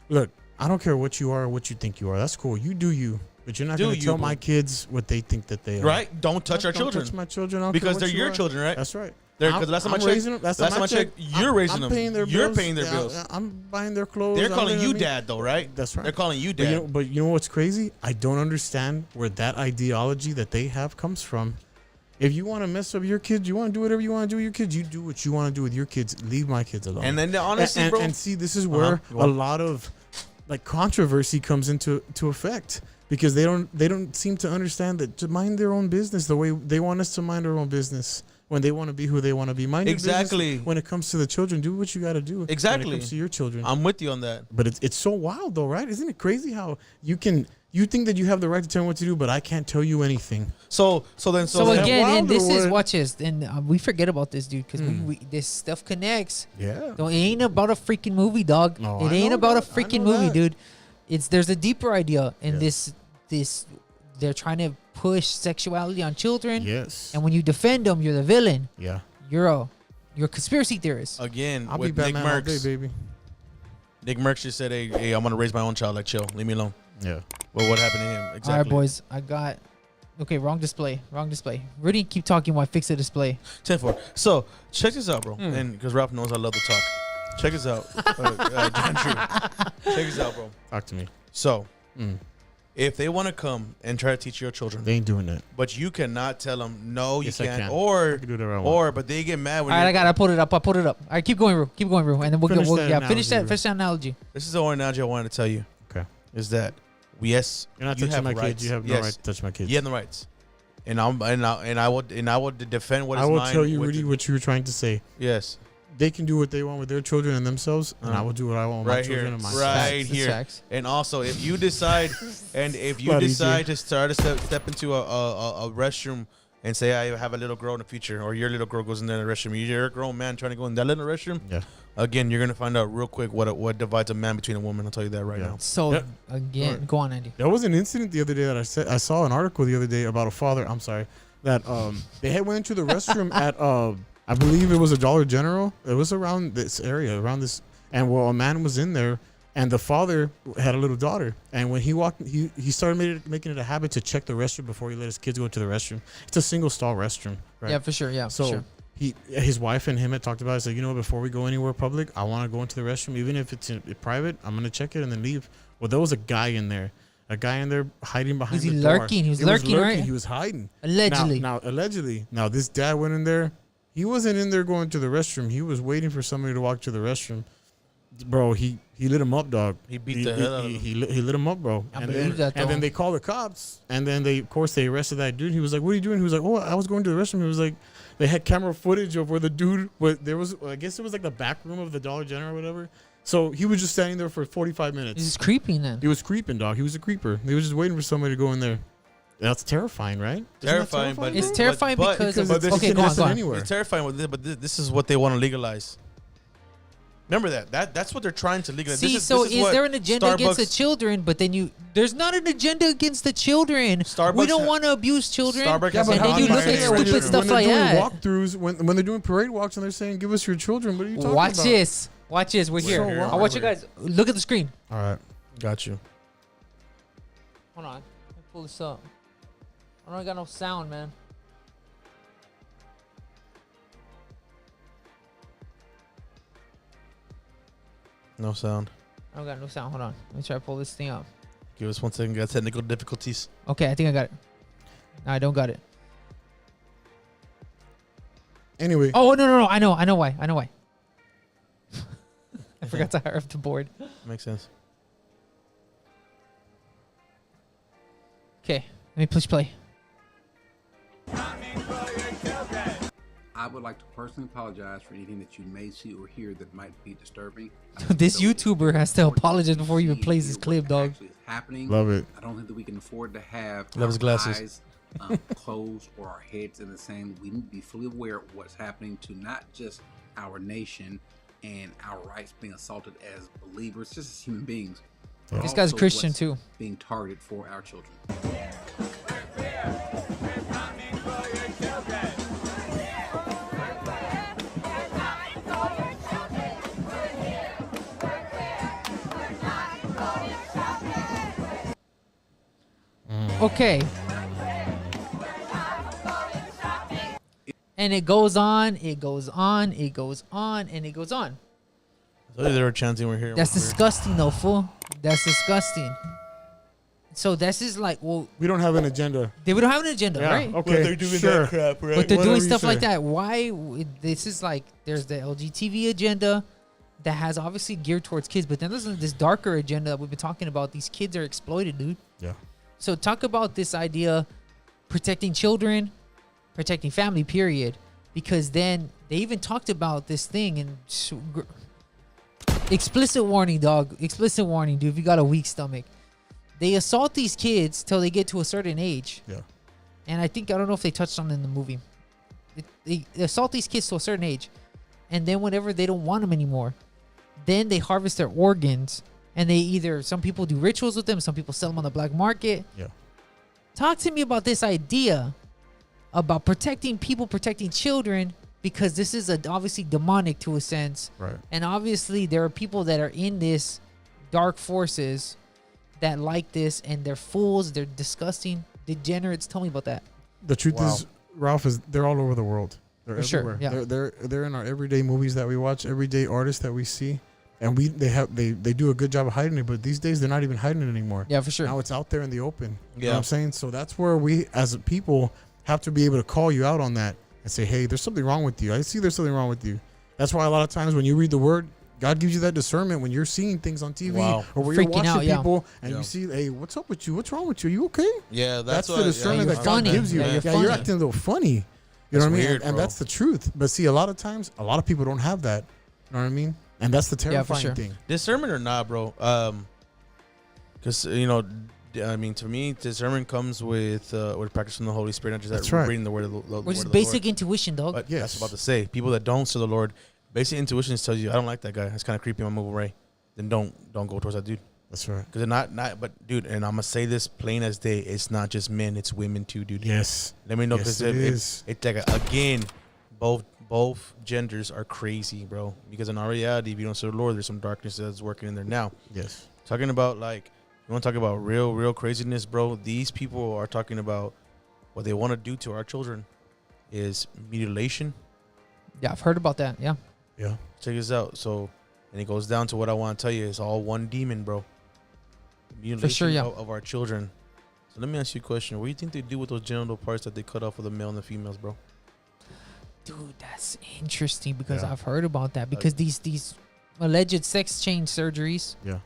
look. I don't care what you are or what you think you are. That's cool. You do you. But you're not Do going to you, tell bro. my kids what they think that they are. Right? Don't touch our Don't children. touch my children. I don't care Because what they're you your are. children, right? That's right. Because last time I checked, you're raising them. You're paying their bills. I'm buying their clothes. They're calling you dad, though, right? That's right. They're calling you dad. But you know what's crazy? I don't understand where that ideology that they have comes from. If you want to mess up your kids, you want to do whatever you want to do with your kids, you do what you want to do with your kids. Leave my kids alone. And then honestly, bro. And see, this is where a lot of like controversy comes into effect. Because they don't seem to understand that to mind their own business the way they want us to mind our own business when they want to be who they want to be. Mind exactly. When it comes to the children, do what you got to do. Exactly. When it comes to your children. I'm with you on that. But it's so wild though, right? Isn't it crazy how you think that you have the right to tell me what to do, but I can't tell you anything. So again, and this is watch this, and we forget about this, dude, because we this stuff connects. Yeah. So it ain't about a freaking movie, dog. No, it ain't about a freaking movie, dude. There's a deeper idea in this they're trying to push sexuality on children. Yes. And when you defend them, you're the villain. Yeah. You're a conspiracy theorist. Again, I'll be Batman all day, baby. Nick Merckx just said, hey, I'm gonna raise my own child. Like, chill, leave me alone. Yeah. Well, what happened to him? Exactly. All right, boys. Okay, wrong display. Rudy, keep talking while I fix the display. 10-4. So check this out, bro. And because Ralph knows I love to talk. Check this out. John True. Check this out, bro. Talk to me. So, if they want to come and try to teach your children, they ain't doing that. But you cannot tell them no, yes, you can't. I can. Or I can do whatever I want. But they get mad when. All right, I pulled it up. All right, keep going, Ru, and then finish that analogy. This is the only analogy I wanted to tell you. Okay. Is that yes, you're not touching my kids. You have no right to touch my kids. You have the rights. And I would defend what is mine. I will mine tell you, Rudy, what you were trying to say. Yes. They can do what they want with their children and themselves, and I will do what I want with my children and my right here. And also, if you decide, to start to step into a restroom and say I have a little girl in the future, or your little girl goes in there in the restroom, you're a grown man trying to go in that little restroom. Yeah. Again, you're gonna find out real quick what divides a man between a woman. I'll tell you that right now. So again, go on, Andy. There was an incident the other day that I saw an article the other day about a father. I'm sorry that they had went into the restroom at I believe it was a Dollar General. It was around this area, and a man was in there, and the father had a little daughter. And when he walked, he started making it a habit to check the restroom before he let his kids go into the restroom. It's a single stall restroom, right? Yeah, for sure. Yeah, so for sure. His wife and him had talked about it. Said, before we go anywhere public, I want to go into the restroom, even if it's in private. I'm gonna check it and then leave. Well, there was a guy in there hiding behind the door. Lurking? He was lurking, right? He was hiding. Allegedly. Allegedly. Now, this dad went in there. He wasn't in there going to the restroom. He was waiting for somebody to walk to the restroom. Bro, he lit him up, dog. He beat the hell out of him. He lit him up, bro. I believe that, though. And then they called the cops. And then they arrested that dude. He was like, "What are you doing?" He was like, "Oh, I was going to the restroom." He was like, they had camera footage of where the dude I guess it was like the back room of the Dollar General or whatever. So he was just standing there for 45 minutes. He was creeping then. He was creeping, dog. He was a creeper. He was just waiting for somebody to go in there. That's terrifying, right? Terrifying, but it's terrifying because okay, go on. Anywhere. It's terrifying with this, but this is what they want to legalize. Remember that's what they're trying to legalize. See, is there an agenda against the children? But then there's not an agenda against the children. We don't want to abuse children. And then you look at stupid stuff like that. Walkthroughs when they're doing parade walks and they're saying, "Give us your children." What are you talking about? Watch this. We're here. I want you guys look at the screen. All right, got you. Hold on, let me pull this up. I don't got no sound, man. No sound. I don't got no sound. Hold on. Let me try to pull this thing up. Give us 1 second. Got technical difficulties. Okay, I think I got it. No, I don't got it. Anyway. Oh, no. I know why. I forgot to hire up the board. Makes sense. Okay, let me push play. I would like to personally apologize for anything that you may see or hear that might be disturbing. This YouTuber has to apologize before he even plays this clip, dog. Happening. Love it. I don't think that we can afford to have Love his glasses. Eyes closed or our heads in the sand. We need to be fully aware of what's happening to not just our nation and our rights being assaulted as believers, just as human beings. This guy's Christian too. Being targeted for our children. Okay. And it goes on, it goes on, it goes on, and it goes on. I thought they were chanting we're here. That's disgusting, though, fool. That's disgusting. So this is like, well, we don't have an agenda. We don't have an agenda, right? Okay, well, they're doing that crap, right? But they're doing stuff like that. Why? This is like, there's the LGTV agenda that has obviously geared towards kids, but then there's this darker agenda that we've been talking about. These kids are exploited, dude. Yeah. So talk about this idea, protecting children, protecting family, period. Because then they even talked about this thing and explicit warning, dog. Explicit warning, dude. If you got a weak stomach. They assault these kids till they get to a certain age. Yeah. And I don't know if they touched on it in the movie. They assault these kids to a certain age. And then whenever they don't want them anymore, then they harvest their organs. And some people do rituals with them. Some people sell them on the black market. Yeah. Talk to me about this idea about protecting people, protecting children, because this is obviously demonic to a sense. Right. And obviously there are people that are in this dark forces that like this, and they're fools, they're disgusting, degenerates. Tell me about that. The truth is, Ralph, they're all over the world. They're everywhere. Sure, yeah. They're in our everyday movies that we watch, everyday artists that we see, and they do a good job of hiding it. But these days they're not even hiding it anymore. Yeah, for sure. Now it's out there in the open. You know what I'm saying? So that's where we, as a people, have to be able to call you out on that and say, hey, there's something wrong with you. I see there's something wrong with you. That's why a lot of times when you read the word, God gives you that discernment when you're seeing things on TV or when you're watching people and you see, hey, what's up with you? What's wrong with you? Are you okay? Yeah, that's the discernment that God gives you. You're acting a little funny. You know what I mean? And that's the truth. But see, a lot of times, a lot of people don't have that. You know what I mean? And that's the terrifying thing. Discernment or not, bro? Because I mean, to me, discernment comes with practicing the Holy Spirit, not just reading the word of the Lord. Which is basic intuition, dog. But that's about to say. People that don't serve the Lord, basic intuition tells you, I don't like that guy. That's kind of creepy. I'm gonna move away. Then don't go towards that dude. That's right. Because they're not. But dude, and I'm gonna say this plain as day. It's not just men. It's women too, dude. Yes. Let me know, because it's like again, both genders are crazy, bro. Because in our reality, if you don't serve the Lord, there's some darkness that's working in there now. Yes. Talking about like, you want to talk about real craziness, bro? These people are talking about what they want to do to our children is mutilation. Yeah, I've heard about that. Yeah. Yeah. Check this out. So, and it goes down to what I want to tell you. It's all one demon, bro. Mutilation of our children. So let me ask you a question. What do you think they do with those genital parts that they cut off of the male and the females, bro? Dude, that's interesting because I've heard about that. Because these alleged sex change surgeries. Yeah.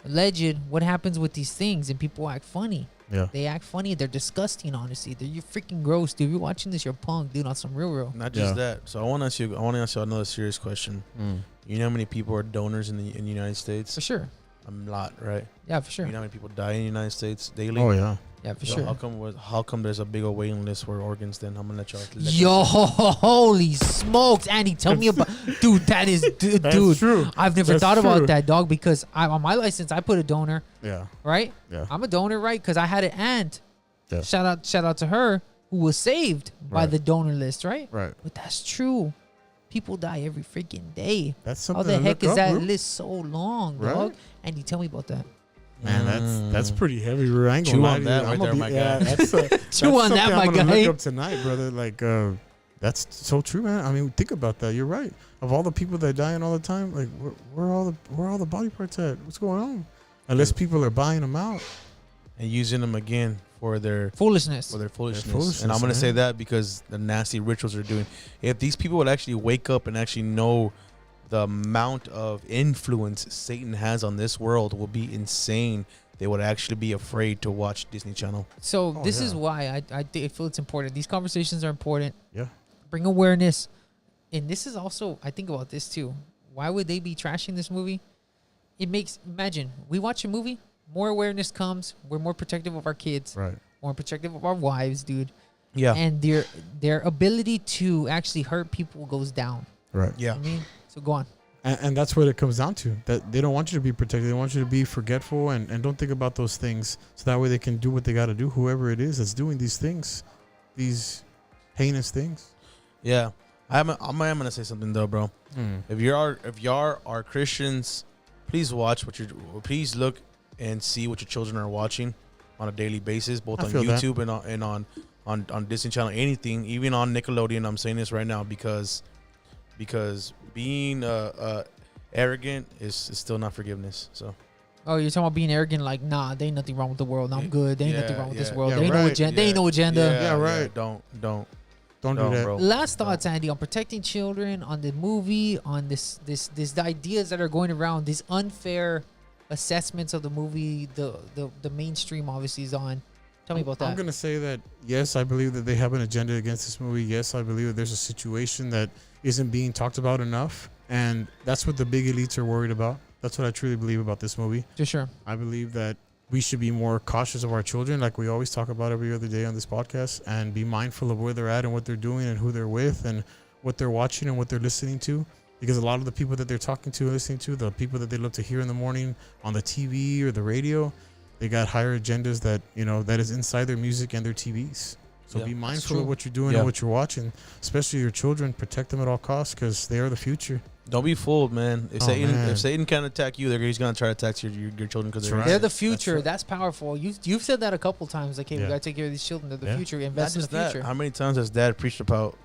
Alleged, what happens with these things, and people act funny. Yeah. They act funny. They're disgusting, honestly. You're freaking gross, dude. If you're watching this, you're punk, dude, on some real. Not just that. So I want to ask you another serious question. You know how many people are donors in the United States? For sure. A lot, right? Yeah, for sure. You know how many people die in the United States daily? Oh, yeah. Yeah, for sure. How come there's a big old waiting list for organs then? I'm going to let y'all. Yo, holy smokes, Andy. Tell me about... Dude, that is... Dude, true. I've never thought about that, dog, because on my license, I put a donor. Yeah. Right? Yeah. I'm a donor, right? Because I had an aunt. Yeah. Shout out to her, who was saved by the donor list, right? Right. But that's true. People die every freaking day. That's something. How the heck is that Luke? list so long, dog? Andy, tell me about that. Man, that's pretty heavy. I ain't gonna Chew lie on to that you. right there, my guy. Chew on that, my guy. Look up tonight, brother. Like, that's so true, man. I mean, think about that. You're right. Of all the people that dying all the time, like, where are all the body parts at? What's going on? Unless people are buying them out and using them again for their foolishness. And I'm gonna say that because the nasty rituals they're doing. If these people would actually wake up and actually know the amount of influence Satan has on this world, will be insane. They would actually be afraid to watch Disney Channel. So this is why I feel it's important. These conversations are important. Yeah. Bring awareness. And this is also, I think about this too. Why would they be trashing this movie? Imagine, we watch a movie, more awareness comes, we're more protective of our kids. Right. More protective of our wives, dude. Yeah. And their ability to actually hurt people goes down. Right. Yeah. You know what I mean? So go on. And that's what it comes down to. That they don't want you to be protected. They want you to be forgetful and don't think about those things. So that way they can do what they got to do. Whoever it is that's doing these things, these heinous things. Yeah. I'm gonna say something though, bro. If y'all are Christians, please please look and see what your children are watching on a daily basis, both on YouTube and on Disney Channel, anything, even on Nickelodeon. I'm saying this right now because being arrogant is still not forgiveness. So. Oh, you're talking about being arrogant? Like, nah, there ain't nothing wrong with the world. I'm good. There ain't nothing wrong with this world. Yeah, there ain't no agenda. There ain't no agenda. Yeah, right. Don't do that, bro. Last thoughts, Andy, on protecting children, on the movie, on this ideas that are going around, these unfair assessments of the movie. The mainstream obviously is on. Tell me about that. I'm gonna say that yes, I believe that they have an agenda against this movie. Yes, I believe that there's a situation that isn't being talked about enough, and that's what the big elites are worried about. That's what I truly believe about this movie. For sure. I believe that we should be more cautious of our children, like we always talk about every other day on this podcast, and be mindful of where they're at and what they're doing and who they're with and what they're watching and what they're listening to. Because a lot of the people that they're talking to and listening to, the people that they love to hear in the morning on the TV or the radio, they got higher agendas that, that is inside their music and their TVs. So be mindful of what you're doing and what you're watching, especially your children. Protect them at all costs because they are the future. Don't be fooled, man. If Satan can't attack you, he's gonna try to attack your children because they're the future. That's powerful. You've said that a couple times. Like, hey, we gotta take care of these children. They're the future. Invest in the future. How many times has Dad preached about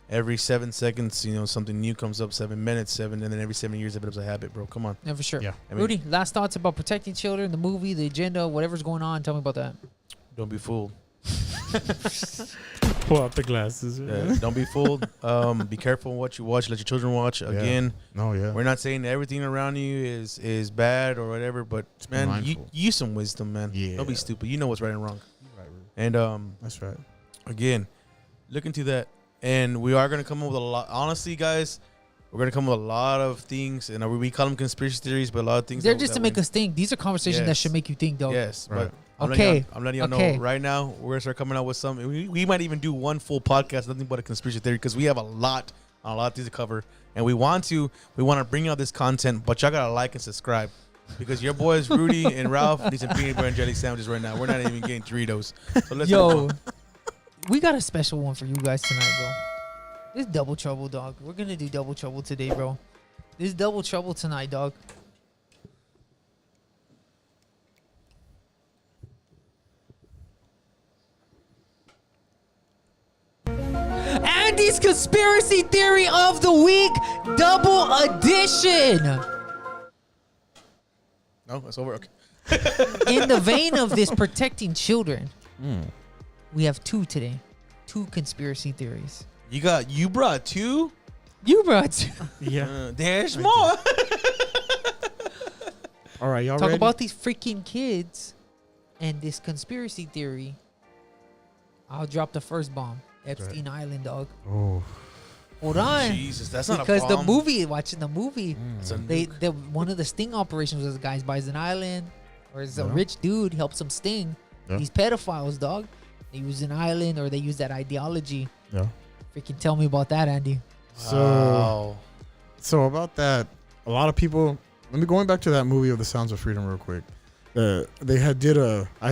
every 7 seconds? Something new comes up. 7 minutes, and then every 7 years it becomes a habit, bro. Come on. Yeah, for sure. Yeah. Rudy, last thoughts about protecting children, the movie, the agenda, whatever's going on. Tell me about that. Don't be fooled. Pull out the glasses. Don't be fooled. Be careful what you watch. Let your children watch. Again, we're not saying everything around you is bad or whatever, but just man, use some wisdom, man. Yeah. Don't be stupid. You know what's right and wrong. Right. And that's right. Again, look into that, and we are gonna come up with a lot. Honestly, guys, we're gonna come up with a lot of things, and we call them conspiracy theories, but a lot of things. They're just to make us think. These are conversations that should make you think, though. Yes, right. But I'm letting y'all know right now. We're gonna start coming out with some. We might even do one full podcast, nothing but a conspiracy theory, because we have a lot of things to cover, and we want to bring out this content. But y'all gotta like and subscribe, because your boys Rudy and Ralph need some peanut butter and jelly sandwiches right now. We're not even getting Doritos. So let's we got a special one for you guys tonight, bro. This is double trouble, dog. We're gonna do double trouble today, bro. This is double trouble tonight, dog. Andy's conspiracy theory of the week, double edition. No, it's over. Okay. In the vein of this protecting children, we have two today. Two conspiracy theories. You brought two? You brought two. Yeah. There's more. All right, y'all Talk ready? about these freaking kids and this conspiracy theory. I'll drop the first bomb. Epstein Island, dog. Oh. Hold on. Jesus, that's not a because bomb. watching the movie, one of the sting operations was the guys buys an island, or it's a rich dude helps them sting. These pedophiles, dog. They use an island, or they use that ideology. Yeah. Freaking tell me about that, Andy. Wow. So about that, a lot of people. Let me going back to that movie of The Sounds of Freedom real quick. I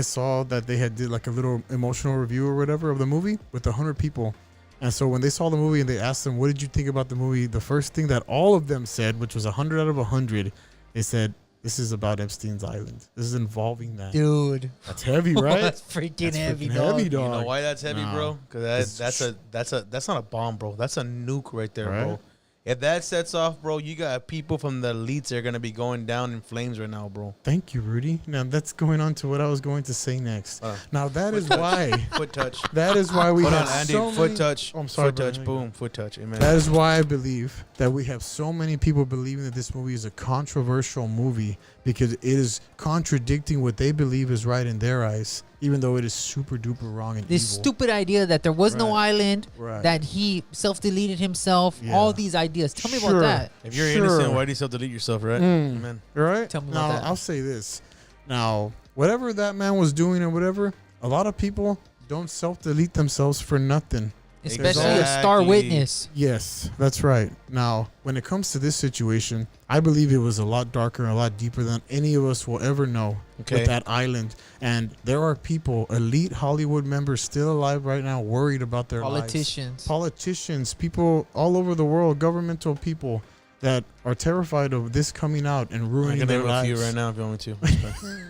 saw that they had did like a little emotional review or whatever of the movie with 100 people. And so when they saw the movie and they asked them, what did you think about the movie? The first thing that all of them said, which was 100 out of 100, they said, this is about Epstein's Island. This is involving that. Dude. That's heavy, right? That's freaking heavy, dog. dog. Heavy, dog. You know why that's heavy, bro? Because that's not a bomb, bro. That's a nuke right there, bro. If that sets off, bro, you got people from the elites that are going to be going down in flames right now, bro. Thank you, Rudy. Now, that's going on to what I was going to say next. Now, that is why. Foot touch. That is why we have Andy. so foot many, touch. Oh, I'm sorry, foot touch. Boom. Foot touch. Amen. That is why I believe that we have so many people believing that this movie is a controversial movie, because it is contradicting what they believe is right in their eyes, even though it is super duper wrong and this evil. Stupid idea that there was no island, that he self-deleted himself, all these ideas. Tell me about that. If you're innocent, why do you self-delete yourself, right? Amen. Right? Tell me about that. I'll say this. Now, whatever that man was doing or whatever, a lot of people don't self-delete themselves for nothing. Especially a star witness. Yes, that's right. Now, when it comes to this situation, I believe it was a lot darker and a lot deeper than any of us will ever know with that island. And there are people, elite Hollywood members still alive right now, worried about their lives. Politicians, people all over the world, governmental people that are terrified of this coming out and ruining their lives. I can name a few right now if you want me to.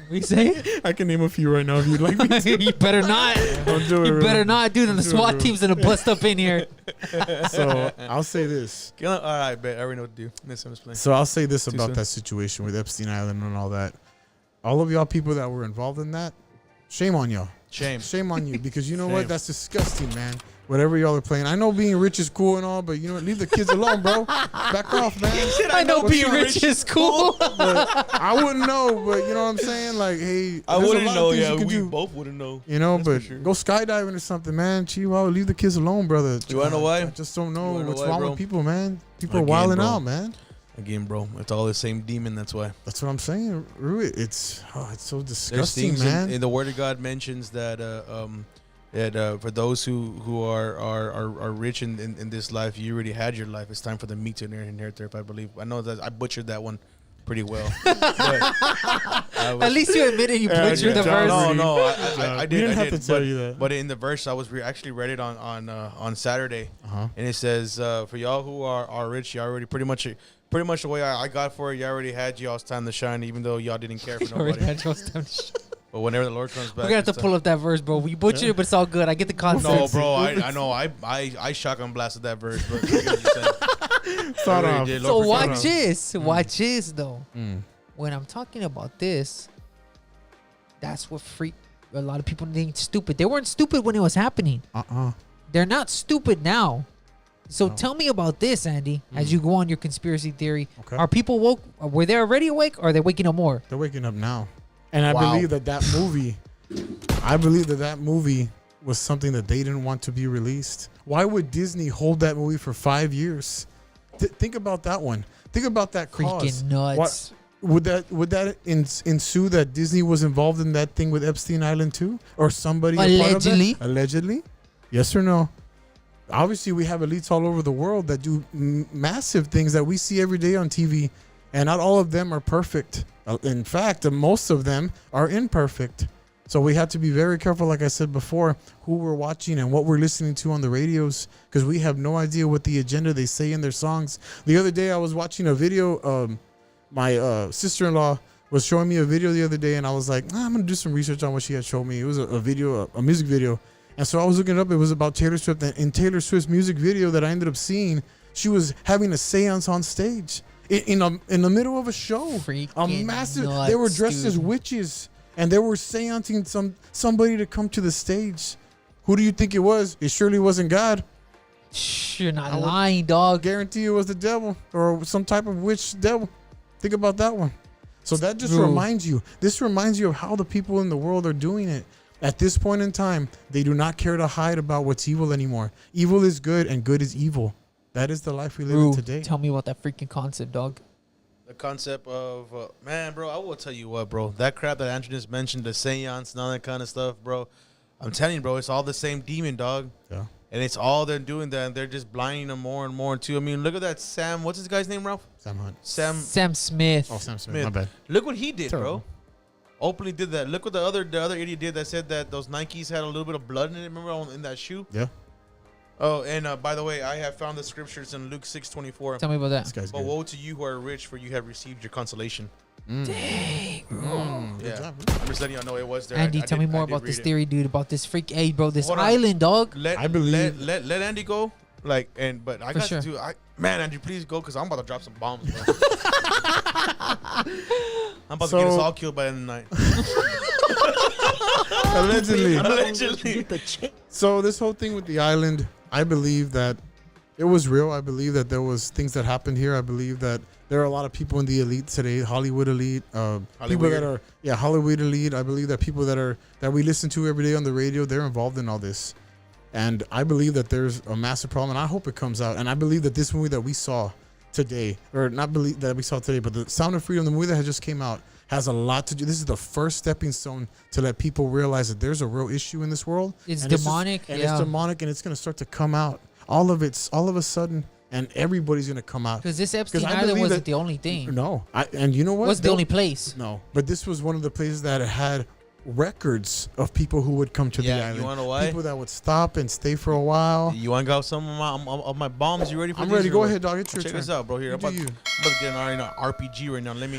We say I can name a few right now if you'd like me to. You better not. Don't do it. You better not, dude. And the SWAT team's gonna bust up in here. So I'll say this. All right, bet I already know what to do. So I'll say this about that situation with Epstein Island and all that. All of y'all people that were involved in that, shame on y'all. Shame on you, because you know what? That's disgusting, man. Whatever y'all are playing. I know being rich is cool and all, but you know what? Leave the kids alone, bro. Back off, man. I know being rich is cool. I wouldn't know, but you know what I'm saying? Like, hey, I wouldn't know. Yeah, we both wouldn't know. You know, but go skydiving or something, man. Chihuahua, leave the kids alone, brother. You wanna know why? I just don't know what's wrong with people, man. People are wilding out, man. Again, bro, it's all the same demon. That's why. That's what I'm saying, Rudy. It's so disgusting, man. In the Word of God mentions that for those who are rich in this life, you already had your life. It's time for the meat to inherit their. I believe. I know that I butchered that one pretty well. At least you admitted you butchered the verse. No, I did. You didn't have to tell you that. But in the verse, I was actually read it on Saturday, and it says, "For y'all who are rich, you already pretty much the way I got for it. You already had y'all's time to shine, even though y'all didn't care for nobody." But whenever the Lord comes back, we're gonna have to pull up that verse, bro. We butchered it, but it's all good. I get the concept. No, bro, I know. I shotgun blasted that verse, but so watch this. Watch this, though. When I'm talking about this, that's what freaked a lot of people think stupid. They weren't stupid when it was happening. They're not stupid now. So tell me about this, Andy, as you go on your conspiracy theory. Okay. Are people woke? Were they already awake, or are they waking up more? They're waking up now. And I believe that movie was something that they didn't want to be released. Why would Disney hold that movie for 5 years? Think about that one. Think about that cause. Freaking nuts. Would that ensue that Disney was involved in that thing with Epstein Island too? Or somebody allegedly? Allegedly? Yes or no? Obviously, we have elites all over the world that do massive things that we see every day on TV, and not all of them are perfect. In fact, most of them are imperfect. So we have to be very careful, like I said before, who we're watching and what we're listening to on the radios, because we have no idea what the agenda they say in their songs. The other day, I was watching a video. My sister-in-law was showing me a video the other day, and I was like, I'm going to do some research on what she had showed me. It was a video, a music video. And so I was looking it up. It was about Taylor Swift. And in Taylor Swift's music video that I ended up seeing, she was having a seance on stage in the middle of a show. Freaking massive. Nuts, they were dressed as witches, and they were seancing somebody to come to the stage. Who do you think it was? It surely wasn't God. You're not lying, dog. Guarantee it was the devil or some type of witch devil. Think about that one. So that just reminds you. This reminds you of how the people in the world are doing it. At this point in time, they do not care to hide about what's evil anymore. Evil is good and good is evil. That is the life we live in today. Tell me about that freaking concept, dog. The concept of, man, bro, I will tell you what, bro. That crap that Andrew just mentioned, the seance and all that kind of stuff, bro. I'm telling you, bro, it's all the same demon, dog. Yeah. And it's all they're doing that, and they're just blinding them more and more, too. I mean, look at that Sam. What's this guy's name, Ralph? Sam Hunt. Sam Smith. Oh, Sam Smith. My bad. Look what he did, bro. Openly did that. Look what the other idiot did that said that those Nikes had a little bit of blood in it. Remember in that shoe? Yeah. Oh, and by the way, I have found the scriptures in Luke 6:24. Tell me about that. But woe to you who are rich, for you have received your consolation. Dang, bro. Yeah. I'm just letting y'all know it was there. Andy, tell me more about this theory, dude. About this freak, bro. This island, dog. Let Andy go. But I got to do. Man, Andy, please go, because I'm about to drop some bombs, bro. I'm about to get us all killed by the end of the night. Allegedly. So this whole thing with the island, I believe that it was real. I believe that there was things that happened here. I believe that there are a lot of people in the elite today, Hollywood elite, people that are Hollywood elite. I believe that people that we listen to every day on the radio, they're involved in all this. And I believe that there's a massive problem, and I hope it comes out. And I believe that this movie that we saw today, or not believe that we saw today, but the Sound of Freedom, the movie that has just came out, has a lot to do. This is the first stepping stone to let people realize that there's a real issue in this world. It's demonic. It's demonic, and it's going to start to come out. All of a sudden, and everybody's going to come out. Because this Epstein Island wasn't the only thing. No. And you know what? Was the only place. No. But this was one of the places that had records of people who would come to the island. You want to know why? People that would stop and stay for a while. You want to go some of my bombs? You ready for I'm these? ready. Go ahead, dog. It's your Check turn. this out, bro. Here, I'm about to get an RPG right now. Let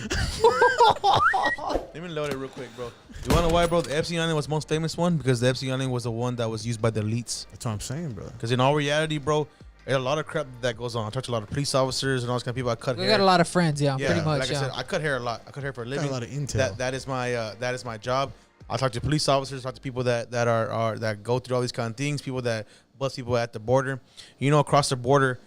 me load it real quick, bro. You want to know why, bro? The Epstein Island was the most famous one because the Epstein Island was the one that was used by the elites. That's what I'm saying, bro. Because in all reality, bro, there's a lot of crap that goes on. I talked to a lot of police officers and all those kind of people. I cut hair. We got a lot of friends, pretty much. Like I said, I cut hair a lot. I cut hair for a living. Got a lot of intel. That is my job. I talk to police officers, talk to people that that go through all these kind of things, people that bust people at the border. You know, across the border,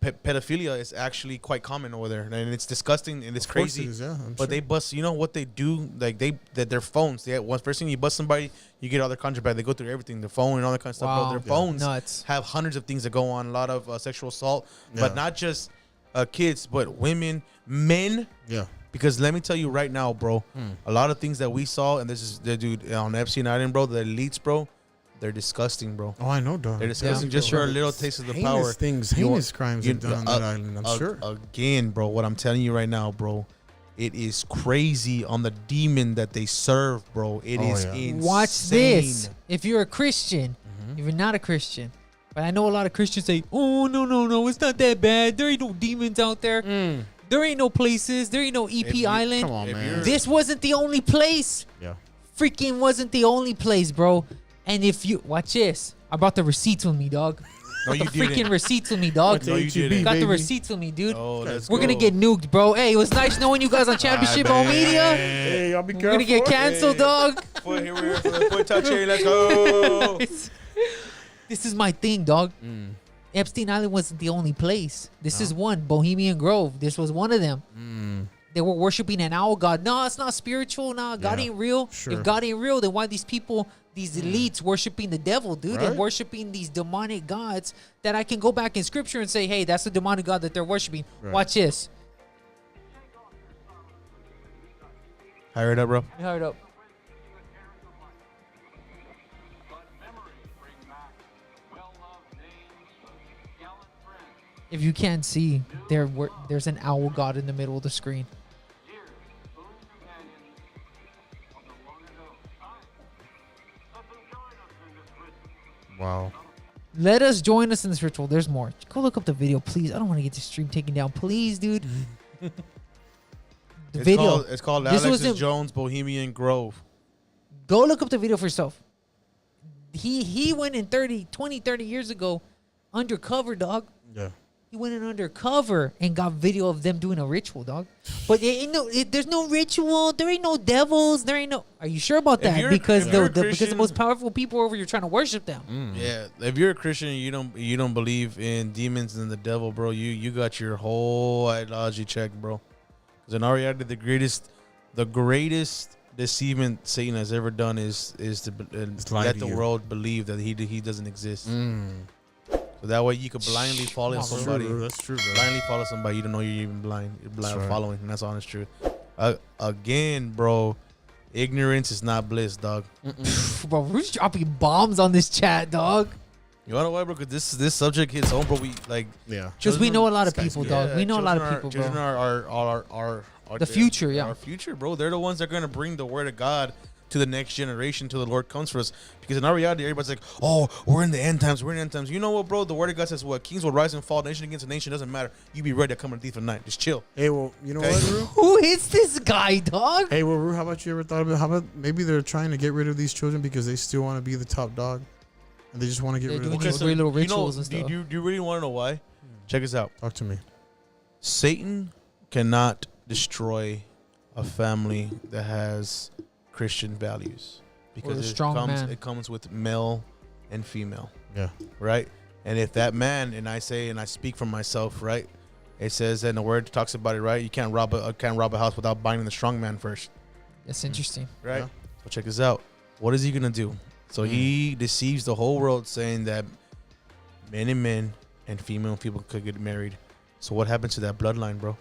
pedophilia is actually quite common over there, and it's disgusting and it's crazy. It is, yeah, but sure. They bust. You know what they do? Like their phones. First thing you bust somebody, you get all their contraband. They go through everything, the phone and all that kind of stuff. Bro. Their phones have hundreds of things that go on. A lot of sexual assault, but not just kids, but women, men. Yeah. Because let me tell you right now, bro, a lot of things that we saw, and this is the dude on Epstein Island, bro, the elites, bro, they're disgusting, bro. Oh, I know, dog. They're disgusting just for a little taste of the heinous power. Heinous crimes are done on that island, I'm sure. Again, bro, what I'm telling you right now, bro, it is crazy on the demon that they serve, bro. It is insane. Watch this. If you're a Christian, if you're not a Christian, but I know a lot of Christians say, oh, no, it's not that bad. There ain't no demons out there. There ain't no places. There ain't no EP Island. Come on, man. This wasn't the only place. Yeah. Freaking wasn't the only place, bro. And if you watch this, I brought the receipts with me, dog. No, you didn't. Freaking receipts with me, dog. No, you didn't. Got the receipts with me, dude. Oh, We're gonna get nuked, bro. Hey, it was nice knowing you guys on Championship on Media. Hey, I'll be careful. We're gonna get canceled, dog. Here we are for the point touch here. Let's go. This is my thing, dog. Epstein Island wasn't the only place. This is one. Bohemian Grove. This was one of them. They were worshiping an owl god. No, it's not spiritual. No, God ain't real. Sure. If God ain't real, then why these people, these elites worshiping the devil, dude, Right? and worshiping these demonic gods that I can go back in scripture and say, hey, that's the demonic god that they're worshiping. Right. Watch this. Hire it up, bro. Hire it up. If you can't see, there's an owl god in the middle of the screen. Wow. Let us join us in this ritual. There's more. Go look up the video, please. I don't want to get this stream taken down. Please, dude. The video. It's called This Alexis was Jones Bohemian Grove. Go look up the video for yourself. He went in 20, 30 years ago undercover, dog. Yeah. He went in undercover and got video of them doing a ritual, dog. But there's no ritual. There ain't no devils. There ain't no. Are you sure about that? Because the most powerful people over here trying to worship them. Yeah, if you're a Christian, and you don't believe in demons and the devil, bro. You got your whole ideology checked, bro. Because in our reality, the greatest deceivement Satan has ever done is to let the world believe that he doesn't exist. So that way you could blindly follow somebody. That's true, bro. Blindly follow somebody. You don't know you're even blind. You're blind Right. following, and that's honest truth. Again, bro, ignorance is not bliss, dog. Bro, who's dropping bombs on this chat, dog? You wanna know why, bro? Because this subject hits home, bro. We Yeah. Because we know a lot of This guy's people, good. dog. We know a lot of people, Children bro. are The future, yeah. Our future, bro. They're the ones that are gonna bring the word of God to the next generation till the Lord comes for us. Because in our reality, everybody's like, oh, we're in the end times. We're in the end times. You know what, bro? The word of God says what? Kings will rise and fall. Nation against a nation. Doesn't matter. You be ready to come in the thief of the night. Just chill. Hey, well, you know Okay. what, Ru? Who is this guy, dog? Hey, well, Ru, how about you ever thought about how about maybe they're trying to get rid of these children because they still want to be the top dog, and they just want to get They're rid of doing them? these weird little rituals and do stuff. you really want to know why? Check this out. Talk to me. Satan cannot destroy a family that has Christian values because a strong man. it comes with male and female, Yeah. right? And if that man, and I speak for myself, right? It says, and the word talks about it, right? You can't rob a house without binding the strong man first, That's interesting. right? Yeah. So check this out. What is he gonna do? So he deceives the whole world, saying that men and female people could get married. So what happens to that bloodline, bro?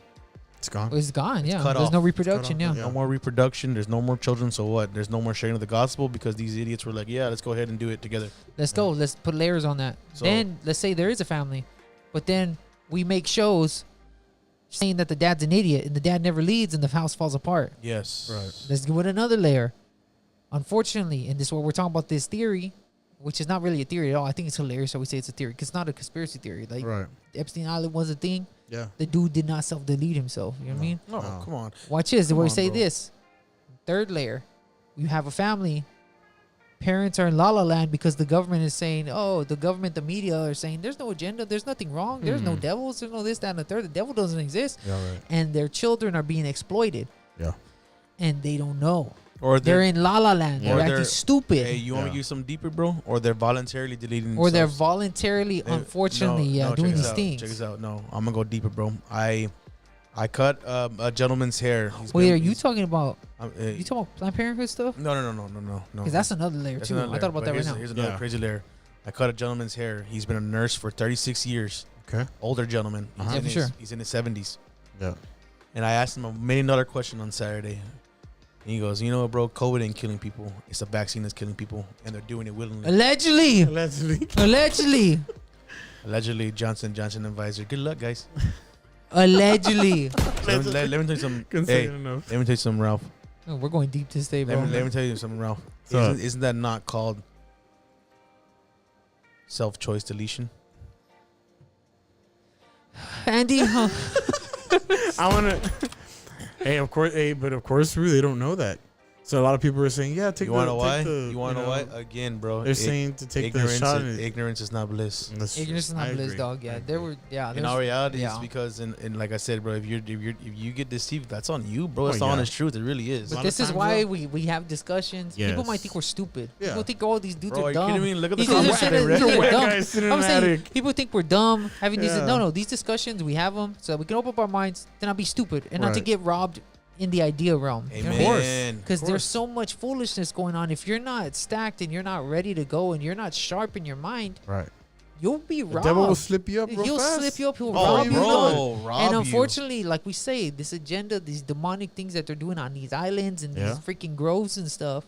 It's gone. It's gone, yeah. cut There's off. no It's reproduction, cut off, yeah. No more reproduction. There's no more children. So what? There's no more sharing of the gospel because these idiots were like, yeah, let's go ahead and do it together. Let's go. Let's put layers on that. So- Then let's say there is a family, but then we make shows saying that the dad's an idiot and the dad never leads and the house falls apart. Yes. Right. Let's give it another layer. Unfortunately, and this is what we're talking about, this theory, which is not really a theory at all. I think it's hilarious how we say it's a theory because it's not a conspiracy theory. Like Epstein Island was a thing. Yeah. The dude did not self-delete himself. You know what I mean? Oh, come on. Watch this. Where we say this. Third layer. You have a family. Parents are in la la land because the government is saying, oh, the government, the media are saying there's no agenda. There's nothing wrong. There's no devils. There's no this, that, and the third. The devil doesn't exist. Yeah, right. And their children are being exploited. Yeah. And they don't know. Or they're in la la land. Yeah. They're acting stupid. Hey, you want to give some deeper, bro? Or they're voluntarily deleting Or themselves. they're voluntarily, unfortunately, doing these things. Check this out. No, I'm gonna go deeper, bro. I cut a gentleman's hair. Wait, are you talking about? You talking about Planned Parenthood stuff? No. Because that's another layer too. I thought about that right now. Here's another crazy layer. I cut a gentleman's hair. He's been a nurse for 36 years. Okay. Older gentleman. He's in his 70s. Yeah. And I asked him $1 million question on Saturday. And he goes, you know what, bro? COVID ain't killing people. It's the vaccine that's killing people, and they're doing it willingly. Allegedly. Allegedly, Johnson and Pfizer. Good luck, guys. Allegedly. Let me tell you something. Hey, let me tell you something, Ralph. Oh, we're going deep to stay, bro. Let me tell you something, Ralph. Isn't that not called self-choice deletion? Andy, I want to. Hey, of course. Hey, but of course, really, they don't know that. So a lot of people are saying, "Yeah, take." You want to know why? You want to know why? Again, bro. They're saying to take the shot. Ignorance is not bliss. Ignorance is not bliss, dog. Yeah, there were. Yeah. In our reality, it's because, in like I said, bro, if you get deceived, that's on you, bro. It's the honest truth. It really is. But this is why we have discussions. Yes. People might think we're stupid. Yeah. People think all these dudes are dumb. Kidding me? Look at the comments. People think we're dumb having these. No. These discussions we have them so that we can open up our minds to not be stupid and not to get robbed in the idea realm. Amen. Of course. Because there's so much foolishness going on. If you're not stacked and you're not ready to go and you're not sharp in your mind, right, you'll be robbed. The devil will slip you up real He'll fast. slip you up. He'll rob you. And unfortunately, like we say, this agenda, these demonic things that they're doing on these islands and these freaking groves and stuff,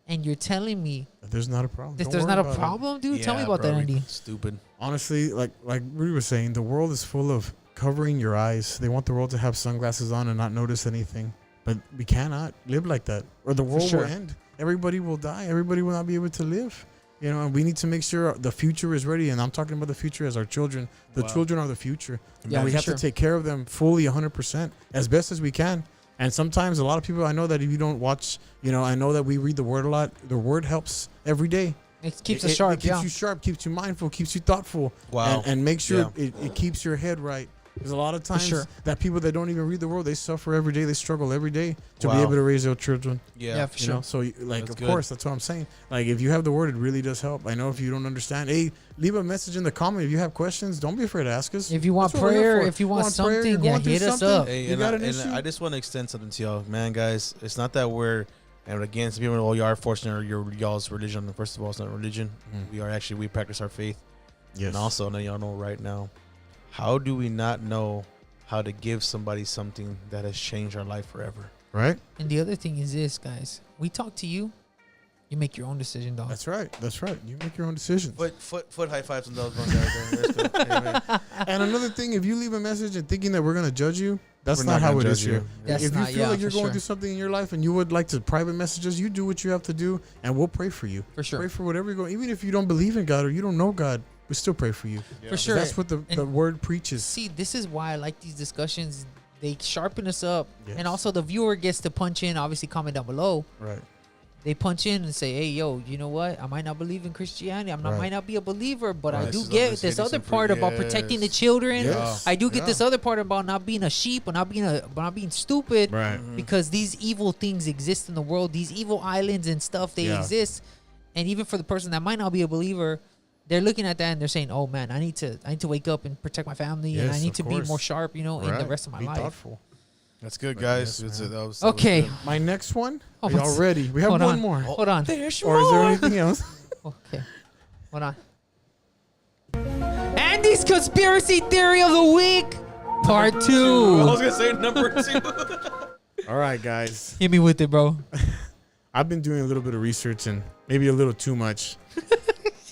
and you're telling me there's not a problem. There's not a problem, dude? Tell me about that, Andy. Stupid. Honestly, like Rudy was saying, the world is full of covering your eyes. They want the world to have sunglasses on and not notice anything. But we cannot live like that, or the world will end. Everybody will die. Everybody will not be able to live. You know, and we need to make sure the future is ready. And I'm talking about the future as our children. The children are the future. Yeah, we have to take care of them fully 100% as best as we can. And sometimes a lot of people, I know that if you don't watch, I know that we read the word a lot. The word helps every day. It keeps us sharp. It keeps you sharp, keeps you mindful, keeps you thoughtful. Wow. And make sure it keeps your head right. There's a lot of times that people that don't even read the world, they suffer every day. They struggle every day to be able to raise their children. Yeah, for sure. So, course, that's what I'm saying. Like, if you have the word, it really does help. I know if you don't understand, hey, leave a message in the comment. If you have questions, don't be afraid to ask us. If you want prayer, if you want something, hit us up. Hey, and I just want to extend something to y'all. Man, guys, it's not that we're, and again, some people, you are forcing y'all's religion. First of all, it's not religion. We practice our faith. Yes. And also, now y'all know right now, how do we not know how to give somebody something that has changed our life forever? Right. And the other thing is this, guys. We talk to you. You make your own decision, dog. That's right. You make your own decisions. Foot high fives on those guys. And another thing, if you leave a message and thinking that we're going to judge you, that's not how it is here. If you feel like you're going through something in your life and you would like to private message us, you do what you have to do, and we'll pray for you. For sure. Pray for whatever you're going. Even if you don't believe in God or you don't know God, we still pray for you. For sure. That's what the word preaches. See, this is why I like these discussions. They sharpen us up. Yes. And also the viewer gets to punch in, obviously comment down below. Right. They punch in and say, hey, yo, you know what? I might not believe in Christianity. Might not be a believer, but I do get this other part about protecting the children. Yes. I do get this other part about not being a sheep or not being stupid. Right. Because these evil things exist in the world. These evil islands and stuff, they exist. And even for the person that might not be a believer, they're looking at that and they're saying, "Oh man, I need to wake up and protect my family, and I need to be more sharp, in the rest of my life." Thoughtful. That's good, guys. That was okay. good. My next one. Are y'all ready? We have one more. Hold on. There's more. Or is there anything else? Okay. Hold on. Andy's conspiracy theory of the week, part 2. I was gonna say number 2. All right, guys. Hit me with it, bro. I've been doing a little bit of research and maybe a little too much.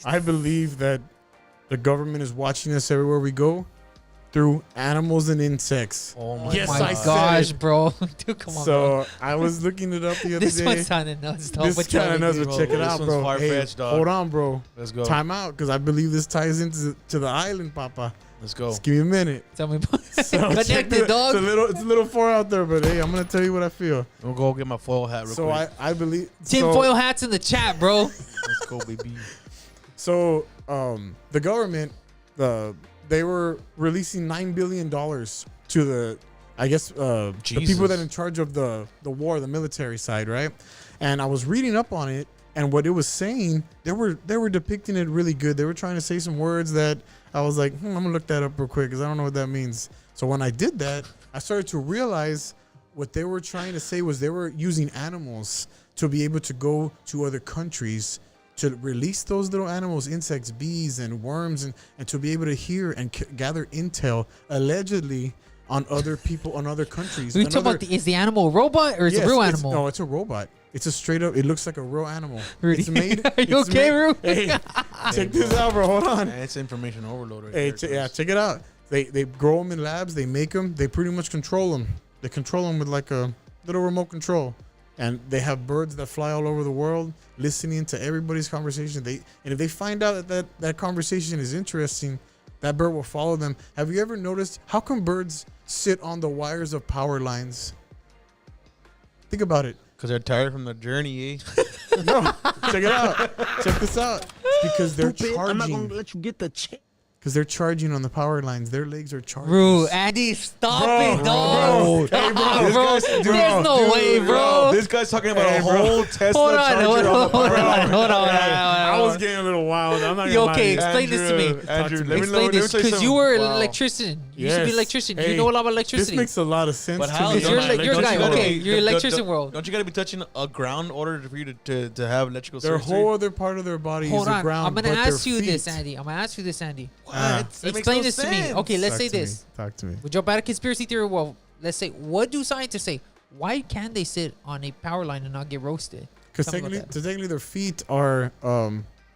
I believe that the government is watching us everywhere we go, through animals and insects. Oh my Yes, my I said gosh, it. bro. Dude, come on, bro. So I was looking it up the other This day. one sounded nuts, though. This but kind of nuts, but bro. check it This out, one's bro. far-fetched, dog. Hold on, bro. Let's go. Time out, because I believe this ties into the island, Papa. Let's go. Just give me a minute. Tell me about So check Connected, dog. It's a little far out there, but hey, I'm gonna tell you what I feel. We'll go get my foil hat real So quick. I believe Tinfoil hats in the chat, bro. Let's go, baby. So the government, they were releasing $9 billion to the, I guess, the people that are in charge of the war, the military side, right? And I was reading up on it, and what it was saying, they were depicting it really good. They were trying to say some words that I was like, I'm gonna look that up real quick because I don't know what that means. So when I did that, I started to realize what they were trying to say was they were using animals to be able to go to other countries to release those little animals, insects, bees, and worms, and to be able to hear and gather intel, allegedly, on other people, on other countries. We talking about is the animal a robot or is it a real animal? No, it's a robot. It's a straight up. It looks like a real animal. Rudy, it's made. are you okay, Rudy? Hey, check this out, bro. Hold on. Man, it's information overload right Hey, there, yeah, check it out. They grow them in labs. They make them. They pretty much control them. They control them with like a little remote control. And they have birds that fly all over the world, listening to everybody's conversation. And if they find out that conversation is interesting, that bird will follow them. Have you ever noticed how come birds sit on the wires of power lines? Think about it. Because they're tired from the journey, eh? No, check it out. Check this out. It's because they're charging. I'm not gonna let you get the check. Because they're charging on the power lines. Their legs are charging. Bro, Andy, stop it, dog. Bro, hey, bro, Bro, there's no way, bro. This guy's talking about a Hey, bro. whole Tesla Hold on, charger hold on the on, hold power line. on, hold on. I was getting a little wild. I'm not You gonna lie. okay? to you. Explain this to me. Andrew, let me Explain this, tell you because you were an something. Wow. electrician. You used to be an Yes. electrician. Hey, you know a lot about This electricity. makes a lot of sense But to how? me. Because you're a guy, okay, you're electrician world. Don't you gotta be touching a ground order for you to have electrical Their surgery? whole other part of their body Hold is the on, ground. I'm gonna but ask their you this, feet- Andy. I'm gonna ask you this, Andy. Ah. That makes Explain no this to me. sense. Okay, let's say Talk to me. this. Talk to me. We jump out of conspiracy theory. Well, let's say, what do scientists say? Why can they sit on a power line and not get roasted? Because Tell me about technically their feet are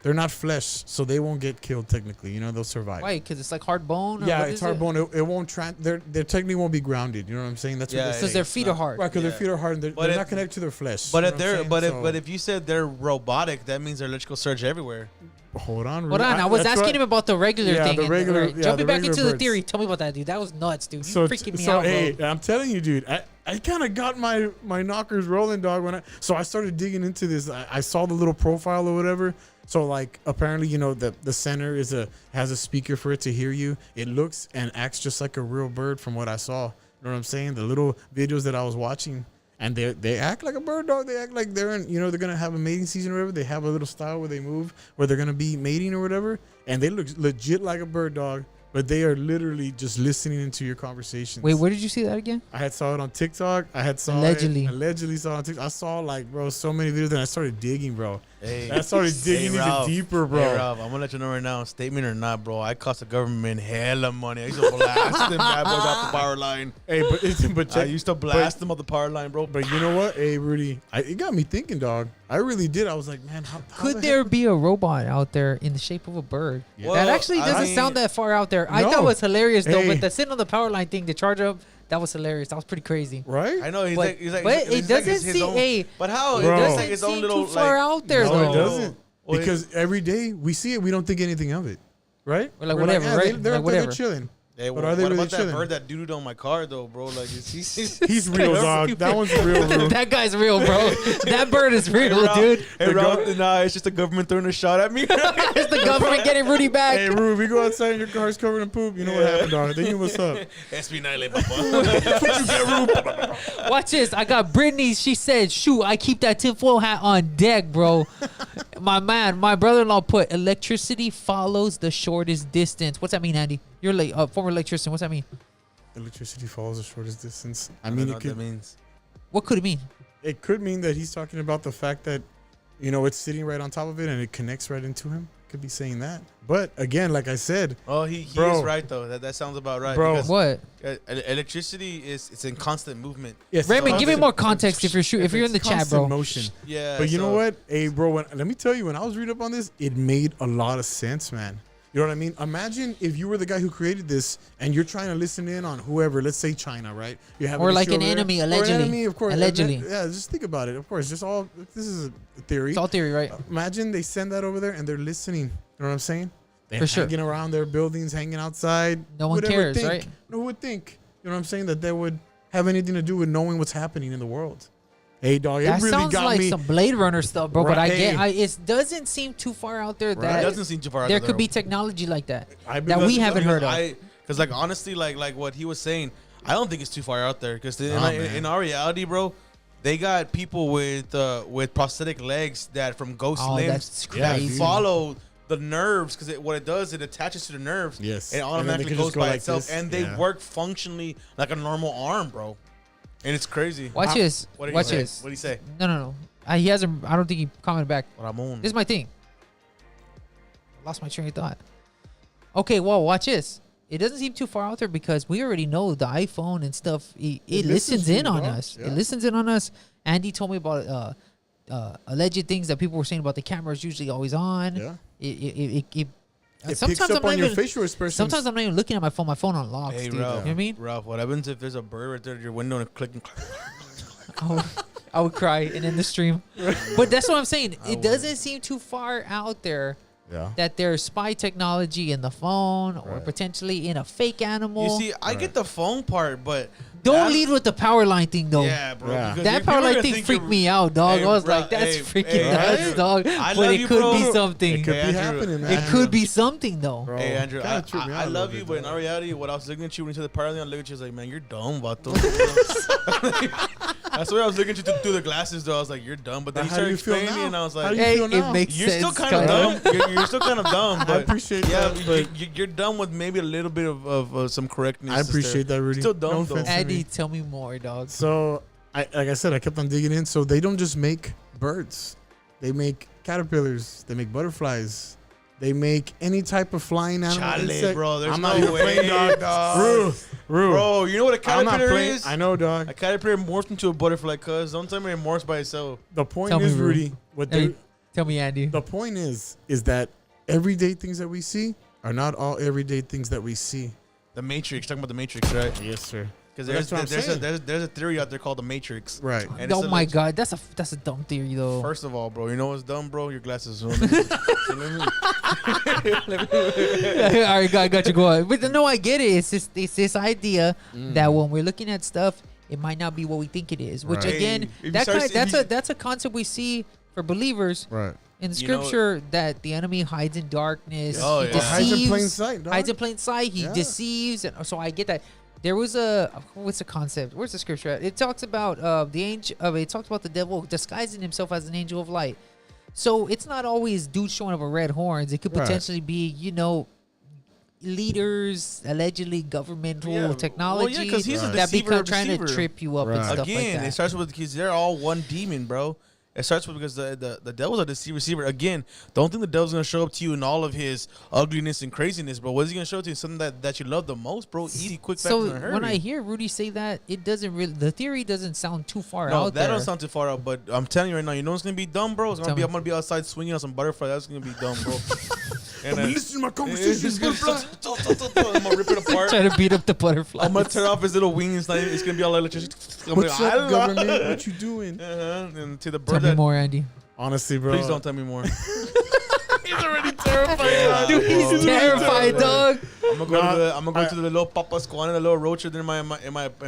they're not flesh, so they won't get killed. Technically, they'll survive. Why? Because it's like hard bone. Or Yeah, what it's is hard it? bone. It won't. They technically won't be grounded. You know what I'm saying? That's Yeah, what they Because say. their feet are hard. Right, because Yeah. their feet are hard and they're But not if- connected to their flesh. But you if know what they're I'm saying? but if you said they're robotic, that means they're electrical surge everywhere. Hold on, Hold on, I was that's asking what- him about the regular Yeah, thing. the and- regular- alright, yeah, jumping the back into regular the birds. theory. Tell me about that, dude. That was nuts, dude. You So freaking me out, hey, bro. I'm telling you, dude. I kind of got my knockers rolling, dog. So I started digging into this. I saw the little profile or whatever. So like apparently, the center has a speaker for it to hear you. It looks and acts just like a real bird from what I saw. You know what I'm saying? The little videos that I was watching. And they act like a bird, dog. They act like they're they're gonna have a mating season or whatever. They have a little style where they move, where they're gonna be mating or whatever. And they look legit like a bird, dog. But they are literally just listening into your conversations. Wait, where did you see that again? I saw it on TikTok. Allegedly. Allegedly saw it on TikTok. I saw bro, so many videos, and I started digging, bro. Hey, I started digging Ralf, even deeper, bro. Hey, Ralf, I'm gonna let you know right now, statement or not, bro. I cost the government hella money. I used to blast them bad boys off the power line. Hey, but I used to blast them off the power line, bro. But you know what? Hey, Rudy, it got me thinking, dog. I really did. I was like, man, how Could the there heck- be a robot out there in the shape of a bird? Yeah. That Well, actually I doesn't mean- sound that far out there. I No. thought it was hilarious though, Hey. but the sitting on the power line thing, the charge up, that was hilarious. That was pretty crazy. Right? I know he's But- like, he's like, but he's it like doesn't his seem- own, hey, but how? Bro. It It does doesn't like his own seem little too far like, out there, No, though. it doesn't. Well, Because every day we see it, we don't think anything of it. Right? We're like, We're whatever, yeah, right? They're Like, whatever. chilling. Hey, But what, are they what really about that chilling? bird that dooted on my car though, bro? Like, he's He's real, dog. That one's real, bro. That guy's real, bro. That bird is real, Ralf, dude. Hey, Ralf, nah, it's just the government throwing a shot at me. It's the government getting Rudy back. Hey, Rube, we go outside and your car's covered in poop. You know what happened, dog. Then you what's up? Epstein Island, papa. Watch this. I got Brittany. She said, shoot, I keep that tinfoil hat on deck, bro. My brother-in-law put, electricity follows the shortest distance. What's that mean, Andy? You're like a former electrician. What's that mean? Electricity follows the shortest distance. I I mean, know it what that could, means. What could it mean? it could mean that he's talking about the fact that, it's sitting right on top of it and it connects right into him. Could be saying that. But again, like I said, Oh, he Bro. is right though. That sounds about right. Bro. because, What? Electricity it's in constant movement. yes, Raymond, give me constant- more context if you're in the it's chat, constant bro. motion. Yeah. But you know so- what? Hey, bro, let me tell you, when I was reading up on this, it made a lot of sense, man. You know what I mean? Imagine if you were the guy who created this and you're trying to listen in on whoever, let's say China, right? You have or like an enemy, allegedly. Or an enemy, of course. Allegedly. Yeah, just think about it. Of course, this is a theory. It's all theory, right? Imagine they send that over there and they're listening. You know what I'm saying? They're For sure. hanging around their buildings, hanging outside. No one cares, right? Who would think? You know what I'm saying? That they would have anything to do with knowing what's happening in the world. Hey, dog, that it really sounds got like me. some Blade Runner stuff, bro. Right. But it doesn't seem too far out there that It doesn't seem too far out there could be technology like that that we haven't heard of. Because like honestly, like what he was saying, I don't think it's too far out there. Because in our reality, bro, they got people with prosthetic legs that from ghost limbs that's crazy. that follow the nerves. Because what it does, it attaches to the nerves. Yes, and it automatically goes by like itself, and they Yeah. work functionally like a normal arm, bro. And it's crazy. Watch this. Watch this. What did he say? No. He hasn't. I don't think he commented back. Ramon. This is my thing. Lost my train of thought. Okay, well, watch this. It doesn't seem too far out there because we already know the iPhone and stuff. It listens in on us. Yeah. It listens in on us. Andy told me about alleged things that people were saying about the camera is usually always on. Yeah. It picks up on your facial expressions. Sometimes I'm not even looking at my phone. My phone unlocks, Hey, dude. Ralph, You know what I mean? Ralph, what happens if there's a bird right there at your window and clicking? I would cry and end the stream. But that's what I'm saying. It doesn't seem too far out there that there's spy technology in the phone or potentially in a fake animal. You see, I get the phone part, but don't lead with the power line thing, though. Yeah, bro. Yeah. because That if power you're line gonna thing think freaked you're- me out, dog. Hey, I was bro, like, that's hey, freaking hey, nuts, Andrew, dog. I But love it you, could bro. be something. It could Hey, be Andrew, happening, man. It could be something, though. Bro, Hey, Andrew, kinda tripped me out I a love little you, bit, but in dog. our reality, when I was looking at you into the power line, I looked at you, I was like, man, you're dumb, vato. That's why I was looking at you through the glasses, though. I was like, you're dumb. But then But you how started do you feel explaining me, now? and I was How like, do you Hey, feel it now? makes you're sense. still kind of dumb. You're still kind of dumb. But I appreciate yeah, that, but you're dumb with maybe a little bit of some correctness. I appreciate that, Rudy. Still dumb, No though. offense to Andy, me. tell me more, dog. So, like I said, I kept on digging in. So they don't just make birds; they make caterpillars, they make butterflies, they make any type of flying animal. Chale, insect. bro. There's I'm no not even way, playing, dog. dog. Bro, you know what a I'm not caterpillar playing. is? I know, dog. A caterpillar morphs into a butterfly, cuz. Don't tell me it morphs by itself. The point Tell me, is, Rudy. Rudy. What Hey, they, tell me, Andy. the point is that everyday things that we see are not all everyday things that we see. The Matrix. Talking about the Matrix, right? Yes, sir. Because That's what I'm saying. there's a theory out there called the Matrix. Right. And Oh it's my a- God, that's a dumb theory, though. First of all, bro, you know what's dumb, bro? Your glasses. So All right, got you. Go on. But no, I get it. It's this idea that when we're looking at stuff, it might not be what we think it is. Which Right. again, If you start seeing- that's a concept we see for believers Right. in the You know- scripture that the enemy hides in darkness. Oh, he yeah. deceives, Hides in plain sight, dog. hides in plain sight. He Yeah. deceives, and so I get that. There was what's the concept? Where's the scripture at? It talks about the angel. It talks about the devil disguising himself as an angel of light. So it's not always dudes showing up with red horns. It could Right. potentially be, leaders, allegedly governmental Yeah. technology Well, yeah, 'cause he's a that deceiver, become trying to deceiver. trip you up and Right. stuff Again, like it that. starts with because they're all one demon, bro. It starts with because the devil's a deceiver. Again, don't think the devil's gonna show up to you in all of his ugliness and craziness, bro. What is he gonna show to you? Something that you love the most, bro. Easy, quick, fast, So in a hurry. when I hear Rudy say that, it doesn't really. The theory doesn't sound too far No, out that there. don't sound too far out, but I'm telling you right now, you know what's gonna be dumb, bro? Tell me. I'm gonna be outside swinging on some butterfly. That's gonna be dumb, bro. And then, Listen to my conversations, butterfly. I'm gonna rip it apart. Trying to beat up the butterfly. I'm gonna turn off his little wings. It's gonna be all electricity. I'm What's like, up, government? What you doing? And to the Tell bird me that. more, Andy. Honestly, bro. Please don't tell me more. He's already terrified. Dude, he's terrified, dog. I'm gonna go to the little Papa Squan and the little roacher in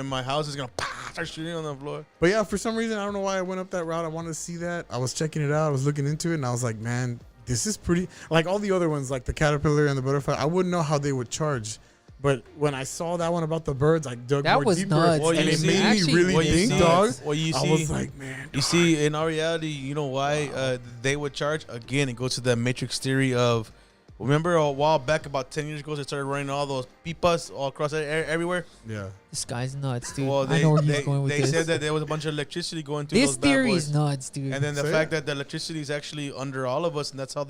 my house. Is gonna start shooting on the floor. But yeah, for some reason, I don't know why I went up that route. I wanted to see that. I was checking it out. I was looking into it, and I was like, man, this is pretty. Like all the other ones, like the caterpillar and the butterfly, I wouldn't know how they would charge. But when I saw that one about the birds, I dug That more was deeper, nuts. Well, and you it see- made actually- me really Well, you think, see- dog. well, you I see- was like, man, You see, in our reality, you know why they would charge? Again, it goes to the Matrix theory of. Remember a while back, about 10 years ago, they started running all those pipas all across everywhere. yeah. This guy's nuts, dude. Well, I know where he's going with they this. said that there was a bunch of electricity going through This those bad theory boys. is nuts, dude. And then the So, fact yeah. that the electricity is actually under all of us, and that's how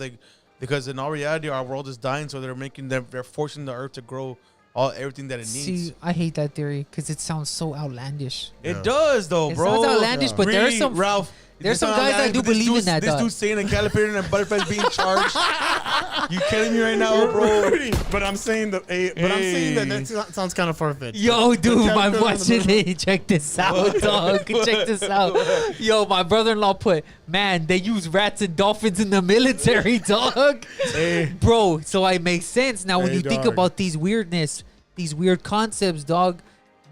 because in our reality, our world is dying, so they're forcing the earth to grow everything that it needs. See, I hate that theory because it sounds so outlandish. It Yeah. does, though, It bro. sounds outlandish, but there are Really, some Ralph. There's some guys that do believe in that. This dude's saying a caterpillar and a butterfly is being charged. You kidding me right now, bro? But I'm saying that sounds kind of far fetched. Yo, dude, my check this out, dog. Check this out. Yo, my brother-in-law put, man, they use rats and dolphins in the military, dog. Bro, so it makes sense now when you think about these weirdness, these weird concepts, dog.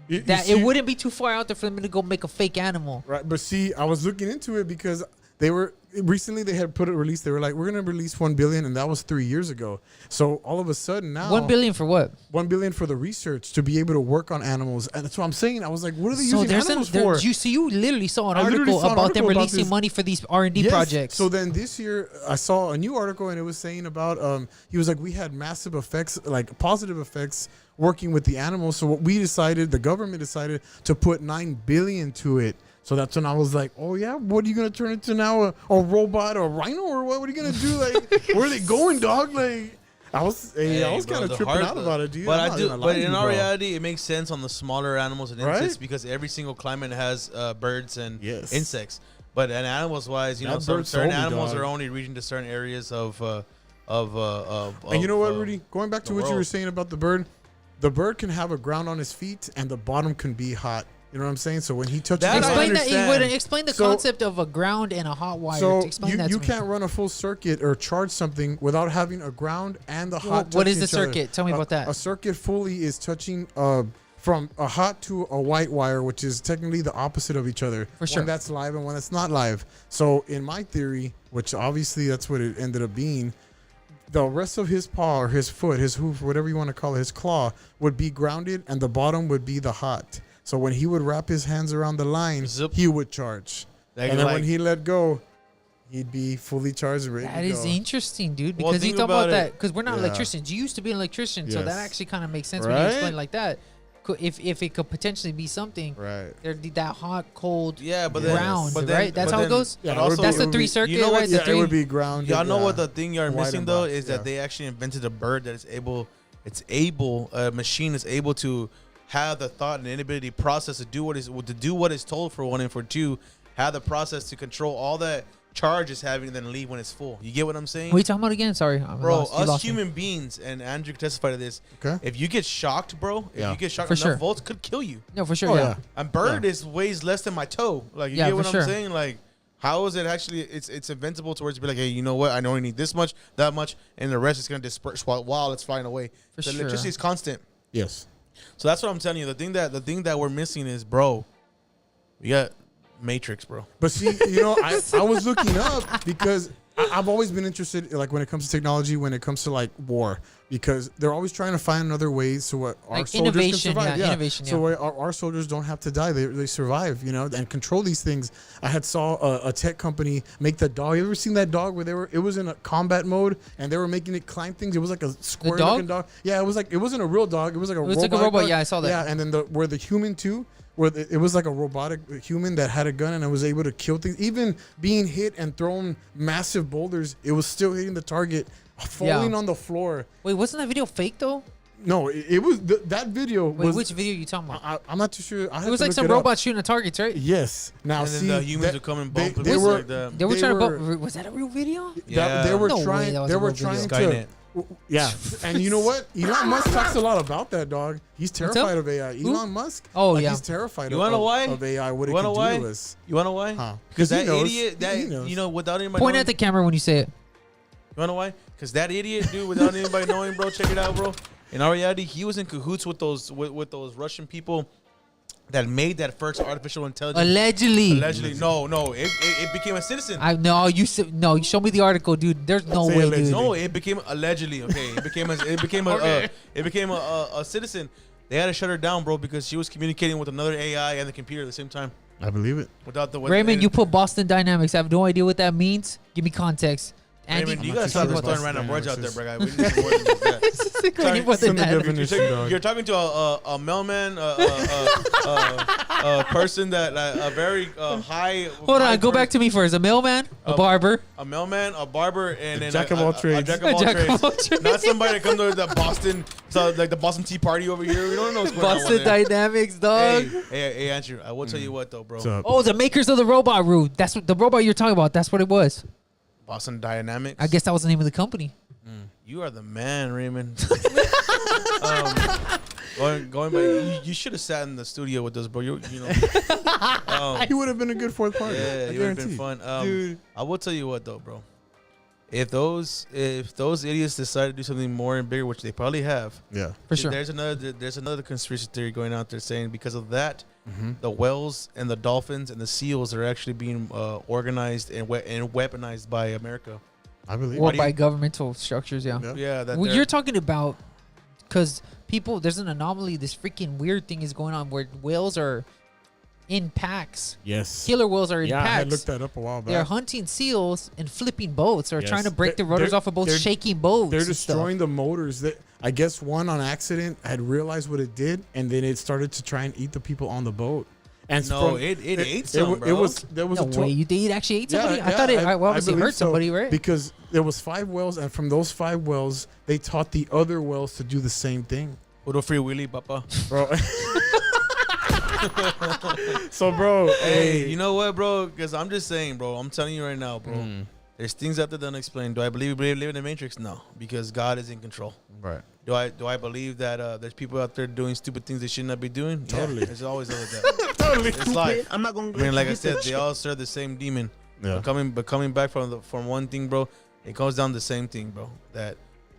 It wouldn't be too far out there for them to go make a fake animal. Right, but see, I was looking into it because they had put a release. They were like, we're gonna release 1 billion, and that was 3 years ago. So all of a sudden now, 1 billion for what? 1 billion for the research to be able to work on animals, and that's what I'm saying. I was like, what are they using animals for? You literally saw an article about them releasing money for these R&D projects. So then this year, I saw a new article, and it was saying about he was like, we had massive effects, like positive effects, working with the animals. So what we decided, the government decided to put 9 billion to it. So that's when I was like, oh yeah, what are you gonna turn into now? A robot or a rhino or what? What are you gonna do? Like, where are they going, dog? Like, I was kind of tripping out about it, dude. But but in all reality, it makes sense on the smaller animals and insects because every single climate has birds and insects. But in animals wise, you know, certain animals are only reaching to certain areas of and you know what, Rudy? Going back to what you were saying about the bird can have a ground on his feet and the bottom can be hot. You know what I'm saying? So when he touches, explain the concept of a ground and a hot wire. So you can't run a full circuit or charge something without having a ground and the hot. What is the circuit? Tell me about that. A circuit fully is touching from a hot to a white wire, which is technically the opposite of each other. For sure. One that's live and one that's not live. So in my theory, which obviously that's what it ended up being, the rest of his paw or his foot, his hoof, whatever you want to call it, his claw would be grounded and the bottom would be the hot. So when he would wrap his hands around the line, he would charge. And then when he let go, he'd be fully charged and ready to go. That is interesting, dude, because you talk about that, because we're not electricians. You used to be an electrician, so that actually kind of makes sense when you explain it like that. If it could potentially be something, there'd be that hot, cold ground, right? That's how it goes? Yeah, that's the three circuit, right? Yeah, it would be ground. Y'all know what the thing you're missing, though, is that they actually invented a bird that is able, a machine is able to have the thought and inability process to do what is told, for one, and for two, have the process to control all that charge is having and then leave when it's full. You get what I'm saying? What are you talking about again? Sorry, bro. Us human beings, and Andrew can testify to this. Okay. If you get shocked, bro, if you get shocked, enough volts could kill you. No, for sure. Yeah. A bird weighs less than my toe. Like, you get what I'm saying? Like, how is it actually? It's inventable towards to be like, hey, you know what? I only need this much, that much, and the rest is gonna disperse while it's flying away. The electricity is constant. Yes. So that's what I'm telling you. The thing that we're missing is, bro, we got Matrix, bro. But see, you know, I was looking up because I've always been interested, like, when it comes to technology, when it comes to like war, because they're always trying to find other ways so what our soldiers can survive. Innovation, so our soldiers don't have to die; they survive, you know, and control these things. I had saw a tech company make the dog. You ever seen that dog where it was in a combat mode and they were making it climb things? It was like a square looking dog. Yeah, it wasn't a real dog. It was like a robot. Dog. Yeah, I saw that. Yeah, and then where the human too. Where it was like a robotic human that had a gun and was able to kill things. Even being hit and thrown massive boulders, it was still hitting the target, falling on the floor. Wait, wasn't that video fake though? No, it was that video. Wait, which video are you talking about? I'm not too sure. It was like some robots shooting at targets, right? Yes. Now, and then the humans would come and bump. They were trying to bump. Was that a real video? Yeah. They were trying to. Yeah, and you know what? Elon Musk talks a lot about that, dog. He's terrified of AI. Elon Musk? Oh, yeah. He's terrified of AI, what it can do to us. You want to know why? Huh. Because that idiot, you know, without anybody Point at the camera when you say it. You want to know why? Because that idiot, dude, without anybody knowing, bro, check it out, bro. In our reality, he was in cahoots with those Russian people that made that first artificial intelligence. Allegedly. No. It became a citizen. You show me the article, dude. There's no way, dude. No, it became allegedly. Okay, it became a citizen. They had to shut her down, bro, because she was communicating with another AI and the computer at the same time. I believe it. Raymond, you put Boston Dynamics. I have no idea what that means. Give me context. Andy, Raymond, you gotta stop just throwing random words out there, bro. Guy. We need some more than that. Sorry, more than that. You're talking to a mailman, a person that a very high. Hold on, go back to me first. A mailman, a barber, a mailman, a barber, and then jack of all trades. A jack of all trades. Not somebody that comes to the Boston, so like the Boston Tea Party over here. We don't know what's going on. Boston Dynamics, dog. Hey, Andrew. I will tell you what though, bro. Oh, the makers of the robot, Rude. That's what the robot you're talking about. That's what it was. Boston Dynamics. I guess that was the name of the company. You are the man, Raymond. Going back, you should have sat in the studio with us, bro. You know, he would have been a good fourth party. Yeah, he would have been fun. Dude, I will tell you what though, bro. If those idiots decide to do something more and bigger, which they probably have, yeah, for sure. There's another conspiracy theory going out there saying because of that, the whales and the dolphins and the seals are actually being organized and weaponized by America. I believe. Or by governmental structures, yeah. Yeah, well, you're talking about because people, there's an anomaly. This freaking weird thing is going on where whales are in packs. Yes. Killer whales are in packs. Yeah, I looked that up a while back. They're hunting seals and flipping boats or trying to break the rotors off of boats, shaking boats. They're destroying the motors. I guess one on accident had realized what it did, and then it started to try and eat the people on the boat. And it ate some, bro. There was no way. It actually ate somebody? I thought it obviously hurt somebody, right? Because there was 5 whales, and from those 5 whales, they taught the other whales to do the same thing. Puro free willy, papa. Bro. So, bro. Hey, you know what, bro? Because I'm just saying, bro. I'm telling you right now, bro. There's things out there that don't explain. Do I believe in the Matrix? No, because God is in control. Right. Do I believe that there's people out there doing stupid things they should not be doing? Totally. Yeah, it's always like that. Totally. It's life. I'm not gonna. I mean, like I said, they all serve the same demon. Yeah. But coming back from one thing, bro, it goes down the same thing, bro. That,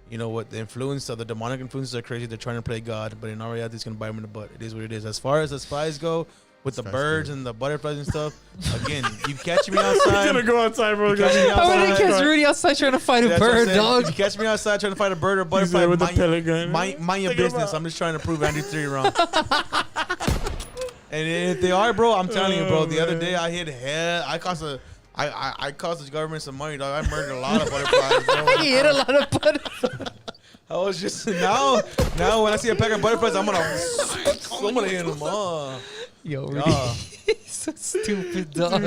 you know what, the influence of the demonic influences are crazy. They're trying to play God, but in our reality, it's gonna bite them in the butt. It is what it is. As far as the spies go, with the birds and the butterflies and stuff, again, you catch me outside. He's gonna go outside, bro. I wouldn't catch Rudy outside trying to fight a bird, dog. You catch me outside trying to fight a bird or butterfly, with mind your business. I'm just trying to prove Andy's theory wrong. And if they are, bro, I'm telling you, bro. The other day I hit hell. I cost the government some money, dog. I murdered a lot of butterflies, bro. You hit a lot of butterflies. I was just now when I see a pack of butterflies, I'm gonna hit them all. Yo, Rudy. So stupid, dog.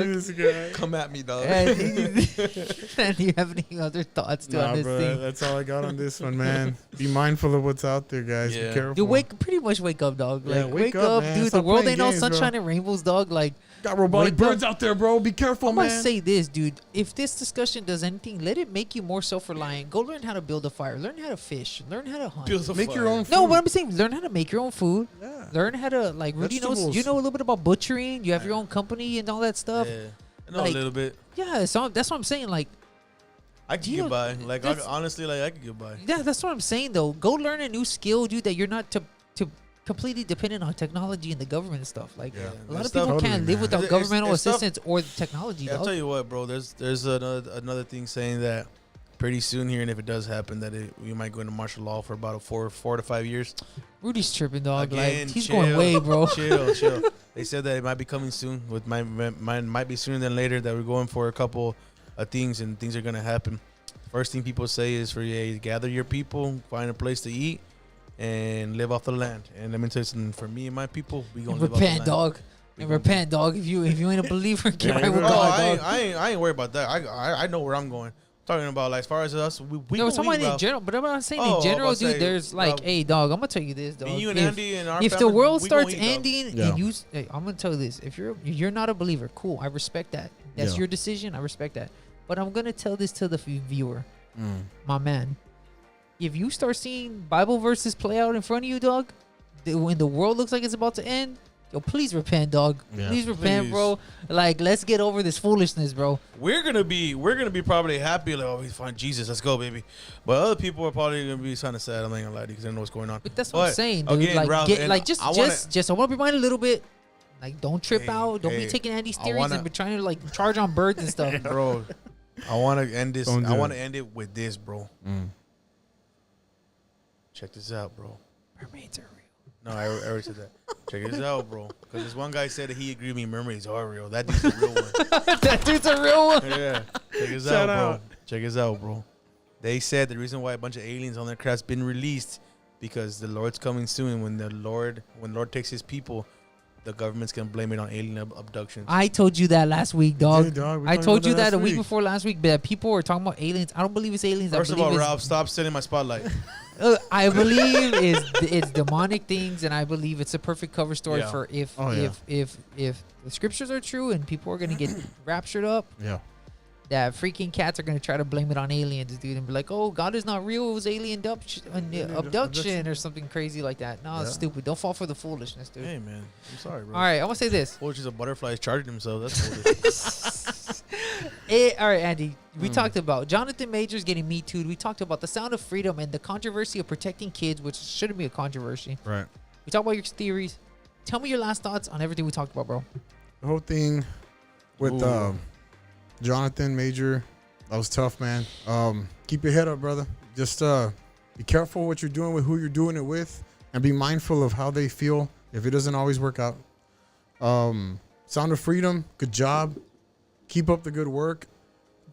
Come at me, dog. And do you have any other thoughts on this thing? That's all I got on this one, man. Be mindful of what's out there, guys. Yeah. Be careful. You pretty much wake up, dog. Like, wake up, man. dude. Stop the world playing ain't all games, sunshine bro. and rainbows, dog. Like, got robotic birds out there, bro. Be careful, I'm man. gonna say this, dude. If this discussion does anything, let it make you more self-reliant. Go learn how to build a fire. Learn how to fish. Learn how to hunt. Make your own food. No, what I'm saying, learn how to make your own food. Yeah. Learn how to, like, Rudy knows. You know a little bit about butchering. You have your own company and all that stuff. Yeah, I know like, a little bit. Yeah, so that's what I'm saying. Like, I could get by. Like, honestly, like, I could get by. yeah, that's what I'm saying, though. Go learn a new skill, dude, that you're not to completely dependent on technology and the government and stuff. Like, a lot of people can't live without governmental assistance or technology. Yeah, I'll tell you what, bro. There's another thing saying that pretty soon here, and if it does happen, that we might go into martial law for about 4 to 5 years. Rudy's tripping, dog. Again, like, he's chill, going way, bro. Chill. They said that it might be coming soon. Might be sooner than later. That we're going for a couple of things, and things are gonna happen. First thing people say is for you gather your people, find a place to eat, and live off the land. And let me tell you something. For me and my people, we gonna live off the land. Repent, dog. If you ain't a believer, get right with God, dog. I ain't worried about that. I know where I'm going. Talking about, like, as far as us, we no, someone in general, but I'm not saying in general, dude. There's like, hey, dog, I'm gonna tell you this, dog. You and Andy and our if family, the world starts ending, yeah. and you, hey, I'm gonna tell you this: if you're not a believer, cool, I respect that. That's your decision. I respect that. But I'm gonna tell this to the viewer, my man. If you start seeing Bible verses play out in front of you, dog, when the world looks like it's about to end, yo, please repent, dog. Yeah, please repent, bro. Like, let's get over this foolishness, bro. We're gonna be probably happy, like, oh, we find Jesus, let's go, baby. But other people are probably gonna be kind of sad. I'm not gonna lie to you because they know what's going on. But that's what I'm saying, dude. Again, like, Ralf, I want to be minded a little bit. Like, don't trip out. Don't be taking Andy's theories and be trying to, like, charge on birds and stuff, bro. I want to end this. I want to end it with this, bro. Check this out, bro. Mermaids are real. No, I already said that. Check this out, bro. Because this one guy said that he agreed with me. Mermaids are real. That dude's a real one. That dude's a real one. Yeah. Check this out, bro. Check this out, bro. They said the reason why a bunch of aliens on their craft's been released because the Lord's coming soon. When Lord takes his people, the government's gonna blame it on alien abductions. I told you that last week, dog. Yeah, dog. I told you that a week before last week. That people were talking about aliens. I don't believe it's aliens. First of all, Ralph, stop stealing my spotlight. I believe it's demonic things, and I believe it's a perfect cover story for if the scriptures are true and people are gonna get raptured up. Yeah. That freaking cats are gonna try to blame it on aliens, dude, and be like, "Oh, God is not real. It was alien abduction or something crazy like that." No, it's stupid. Don't fall for the foolishness, dude. Hey, man, I'm sorry, bro. All right, I want to say this. Which is a butterfly charging himself. That's foolish. All right, Andy. We talked about Jonathan Majors getting Me Too'd. We talked about the sound of freedom and the controversy of protecting kids, which shouldn't be a controversy. Right. We talked about your theories. Tell me your last thoughts on everything we talked about, bro. The whole thing with Jonathan Major, that was tough, man. Keep your head up, brother. Just be careful what you're doing with who you're doing it with, and be mindful of how they feel if it doesn't always work out. Sound of Freedom, good job. Keep up the good work.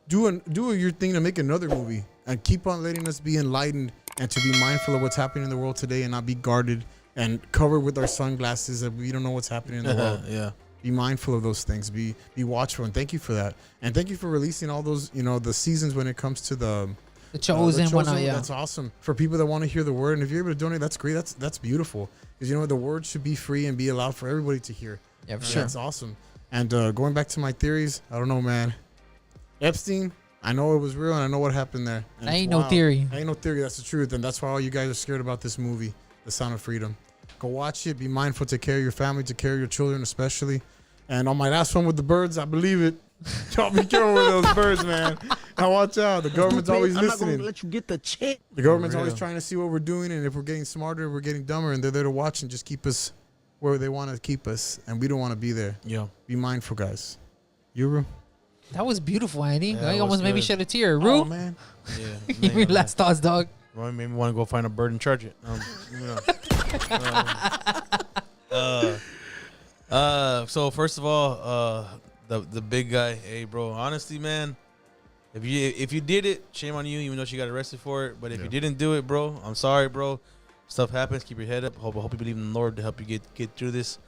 Do your thing to make another movie, and keep on letting us be enlightened and to be mindful of what's happening in the world today, and not be guarded and covered with our sunglasses that we don't know what's happening in the world. Yeah. Be mindful of those things. Be watchful, and thank you for that. And thank you for releasing all those, the seasons when it comes to the Chosen one. Yeah, that's awesome for people that want to hear the word. And if you're able to donate, that's great. That's beautiful, because the word should be free and be allowed for everybody to hear. Yeah, for sure. That's awesome. And going back to my theories, I don't know, man. Epstein, I know it was real, and I know what happened there. And ain't no theory. Ain't no theory. That's the truth, and that's why all you guys are scared about this movie, The Sound of Freedom. Go watch it. Be mindful to care of your family, to care of your children especially. And on my last one with the birds, I believe it. Y'all be careful with those birds, man. Now watch out. The government's always listening. I'm not gonna let you get the check. The government's always trying to see what we're doing, and if we're getting smarter, we're getting dumber, and they're there to watch and just keep us where they want to keep us, and we don't want to be there. Yeah. Be mindful, guys. Yuru? That was beautiful, Andy. Yeah, You almost made me shed a tear. Ru? Oh, man. Yeah. Give me your last thoughts, dog. Well, made me want to go find a bird and charge it. So first of all, the big guy, hey bro, honestly, man, if you did it, shame on you, even though she got arrested for it. But if you didn't do it, bro, I'm sorry, bro. Stuff happens. Keep your head up. Hope you believe in the Lord to help you get through this.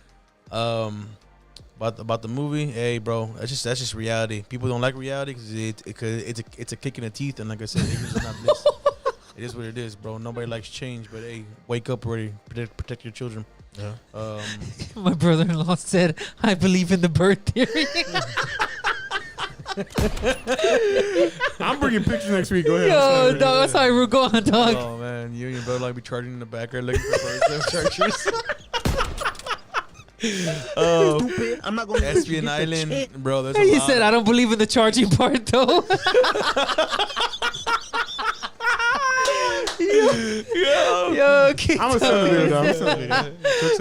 About the movie, hey bro, that's just reality. People don't like reality because it's a kick in the teeth, and like I said, ignorance is not bliss. It is what it is, bro. Nobody likes change, but hey, wake up already. Protect your children. Yeah. My brother-in-law said, "I believe in the bird theory." I'm bringing pictures next week. Go ahead. Yo, dog, I'm sorry, we're going, dog. Oh man, you and your brother like be charging in the backyard looking for birds. Chargers. Stupid. I'm not gonna let you Epstein get the check. Island, bro. There's He said, "I don't believe in the charging part, though." Yo, okay. I'm a son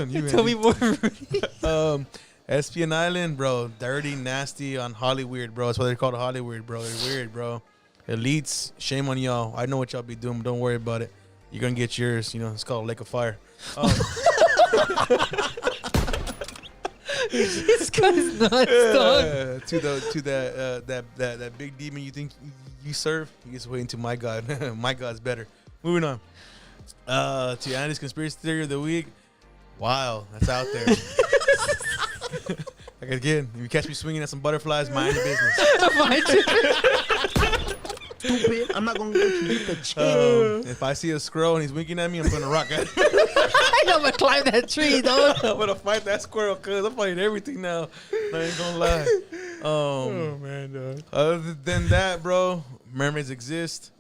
of you. Tell me more, Rudy. Epstein Island, bro. Dirty, nasty, on Hollywood, bro. That's why they call it Hollywood, bro. They're weird, bro. Elites, shame on y'all. I know what y'all be doing, but don't worry about it. You're gonna get yours. It's called Lake of Fire. This guy's nuts, dog. To that big demon you think you serve, you just wait until my God. My God's better. Moving on. To Andy's conspiracy theory of the week. Wow, that's out there. Like again, if you catch me swinging at some butterflies, mind your business. Stupid. I'm not gonna let you get the check. If I see a squirrel and he's winking at me, I'm gonna rock at him. I know I'm gonna climb that tree, dog. I'm gonna fight that squirrel because I'm fighting everything now. I ain't gonna lie. Oh man, dog. Other than that, bro, mermaids exist.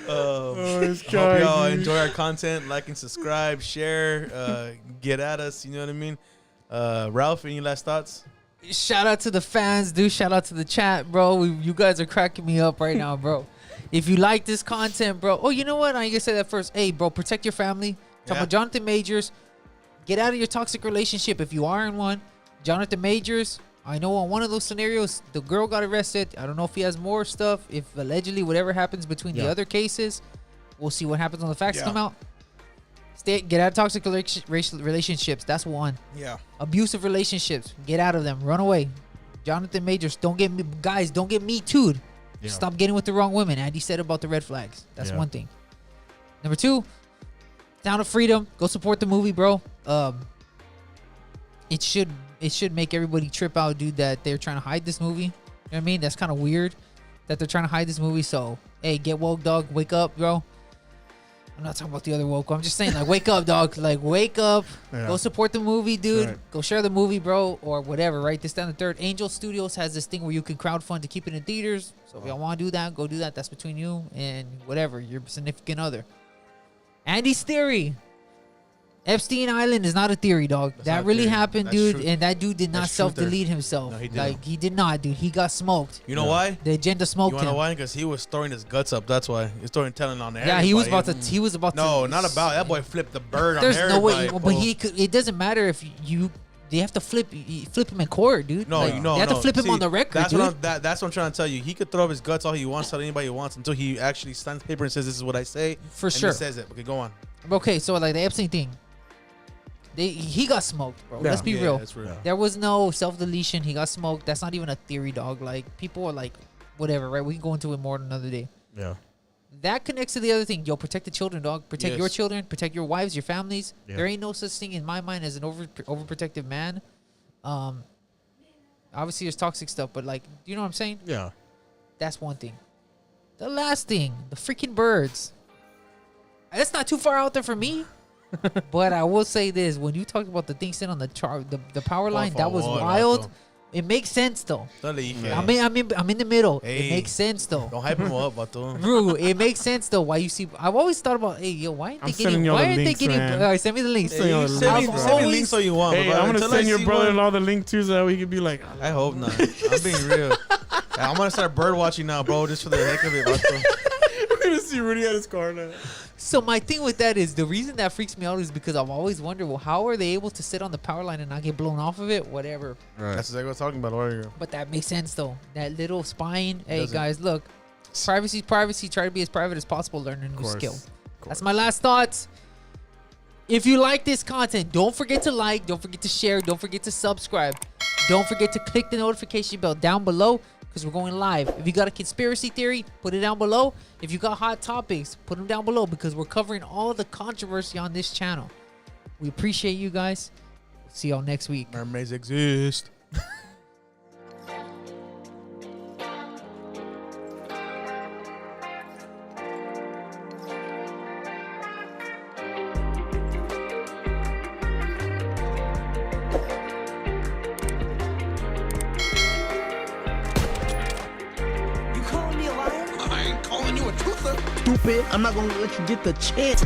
Hope y'all enjoy our content. Like and subscribe, share, get at us. You know what I mean? Ralph, any last thoughts? Shout out to the fans, dude. Shout out to the chat, bro. You guys are cracking me up right now, bro. If you like this content, bro. Oh, you know what? I ain't gonna say that first. Hey, bro, protect your family. Talk about Jonathan Majors. Get out of your toxic relationship if you are in one. Jonathan Majors. I know on one of those scenarios, the girl got arrested. I don't know if he has more stuff. If allegedly whatever happens between the other cases, we'll see what happens when the facts come out. Get out of toxic relationships. That's one. Yeah. Abusive relationships. Get out of them. Run away. Jonathan Majors, don't get me too'd. Yeah. Stop getting with the wrong women. Andy said about the red flags. That's one thing. Number 2, Sound of Freedom. Go support the movie, bro. It should make everybody trip out, dude, that they're trying to hide this movie. You know what I mean? That's kind of weird that they're trying to hide this movie. So, hey, get woke, dog. Wake up, bro. I'm not talking about the other woke. I'm just saying, like, wake up, dog. Like, wake up. Yeah. Go support the movie, dude. Right. Go share the movie, bro, or whatever. Write this down. The third, Angel Studios has this thing where you can crowdfund to keep it in theaters. So if y'all want to do that, go do that. That's between you and whatever, your significant other. Andy's theory. Epstein Island is not a theory, dog. That really happened, dude. And that dude did not self-delete himself. No, he didn't. Like, he did not, dude. He got smoked. You know why? The agenda smoked You him. wanna know why? Because he was throwing his guts up. That's why he's throwing telling on everybody. Yeah, he was about to. No, not about that boy. Flipped the bird. There's on no way, everybody, but bro. he could. It doesn't matter if you. They have to flip him in court, dude. No, like, they have to flip him on the record, that's dude. That's what I'm trying to tell you. He could throw up his guts all he wants, tell anybody he wants, until he actually signs paper and says, "This is what I say." For and sure. He says it. Okay, go on. Okay, so like the Epstein thing, he got smoked, bro. Yeah. Let's be real. That's real. Yeah. There was no self-deletion. He got smoked. That's not even a theory, dog. Like, people are like, whatever, right? We can go into it more another day. Yeah. That connects to the other thing. Yo, protect the children, dog. Protect Yes. your children. Protect your wives, your families. Yeah. There ain't no such thing in my mind as an overprotective man. Obviously, there's toxic stuff, but like, you know what I'm saying? Yeah. That's one thing. The last thing, the freaking birds. That's not too far out there for me. But I will say this: when you talked about the thing sitting on the power line, that was wild. It makes sense though. I'm in the middle. Hey. It makes sense though. Don't hype him up, Bato. Bro, it makes sense though. Why you see? I've always thought about, hey, yo, why aren't they getting? Why aren't they getting? Send me the links. Send me the Send links, me bro. links so you want. Hey, but I'm gonna until send I your see brother-in-law the link too, so that we could be like, one- I hope not. I'm being real. I'm gonna start bird watching now, bro, just for the heck of it, Bato. we're gonna see Rudy at his car now. So my thing with that is, the reason that freaks me out is because I've always wondered, well, how are they able to sit on the power line and not get blown off of it? Whatever. Right. That's exactly what I was talking about earlier. But that makes sense though. That little spine. Hey Doesn't. guys, look. Privacy's privacy. Try to be as private as possible. Learn a new course. skill. That's my last thoughts. If you like this content, don't forget to like, don't forget to share, don't forget to subscribe. Don't forget to click the notification bell down below, because we're going live. If you got a conspiracy theory, put it down below. If you got hot topics, put them down below, because we're covering all the controversy on this channel. We appreciate you guys. See y'all next week. Mermaids exist. Stupid. I'm not gonna let you get the chance.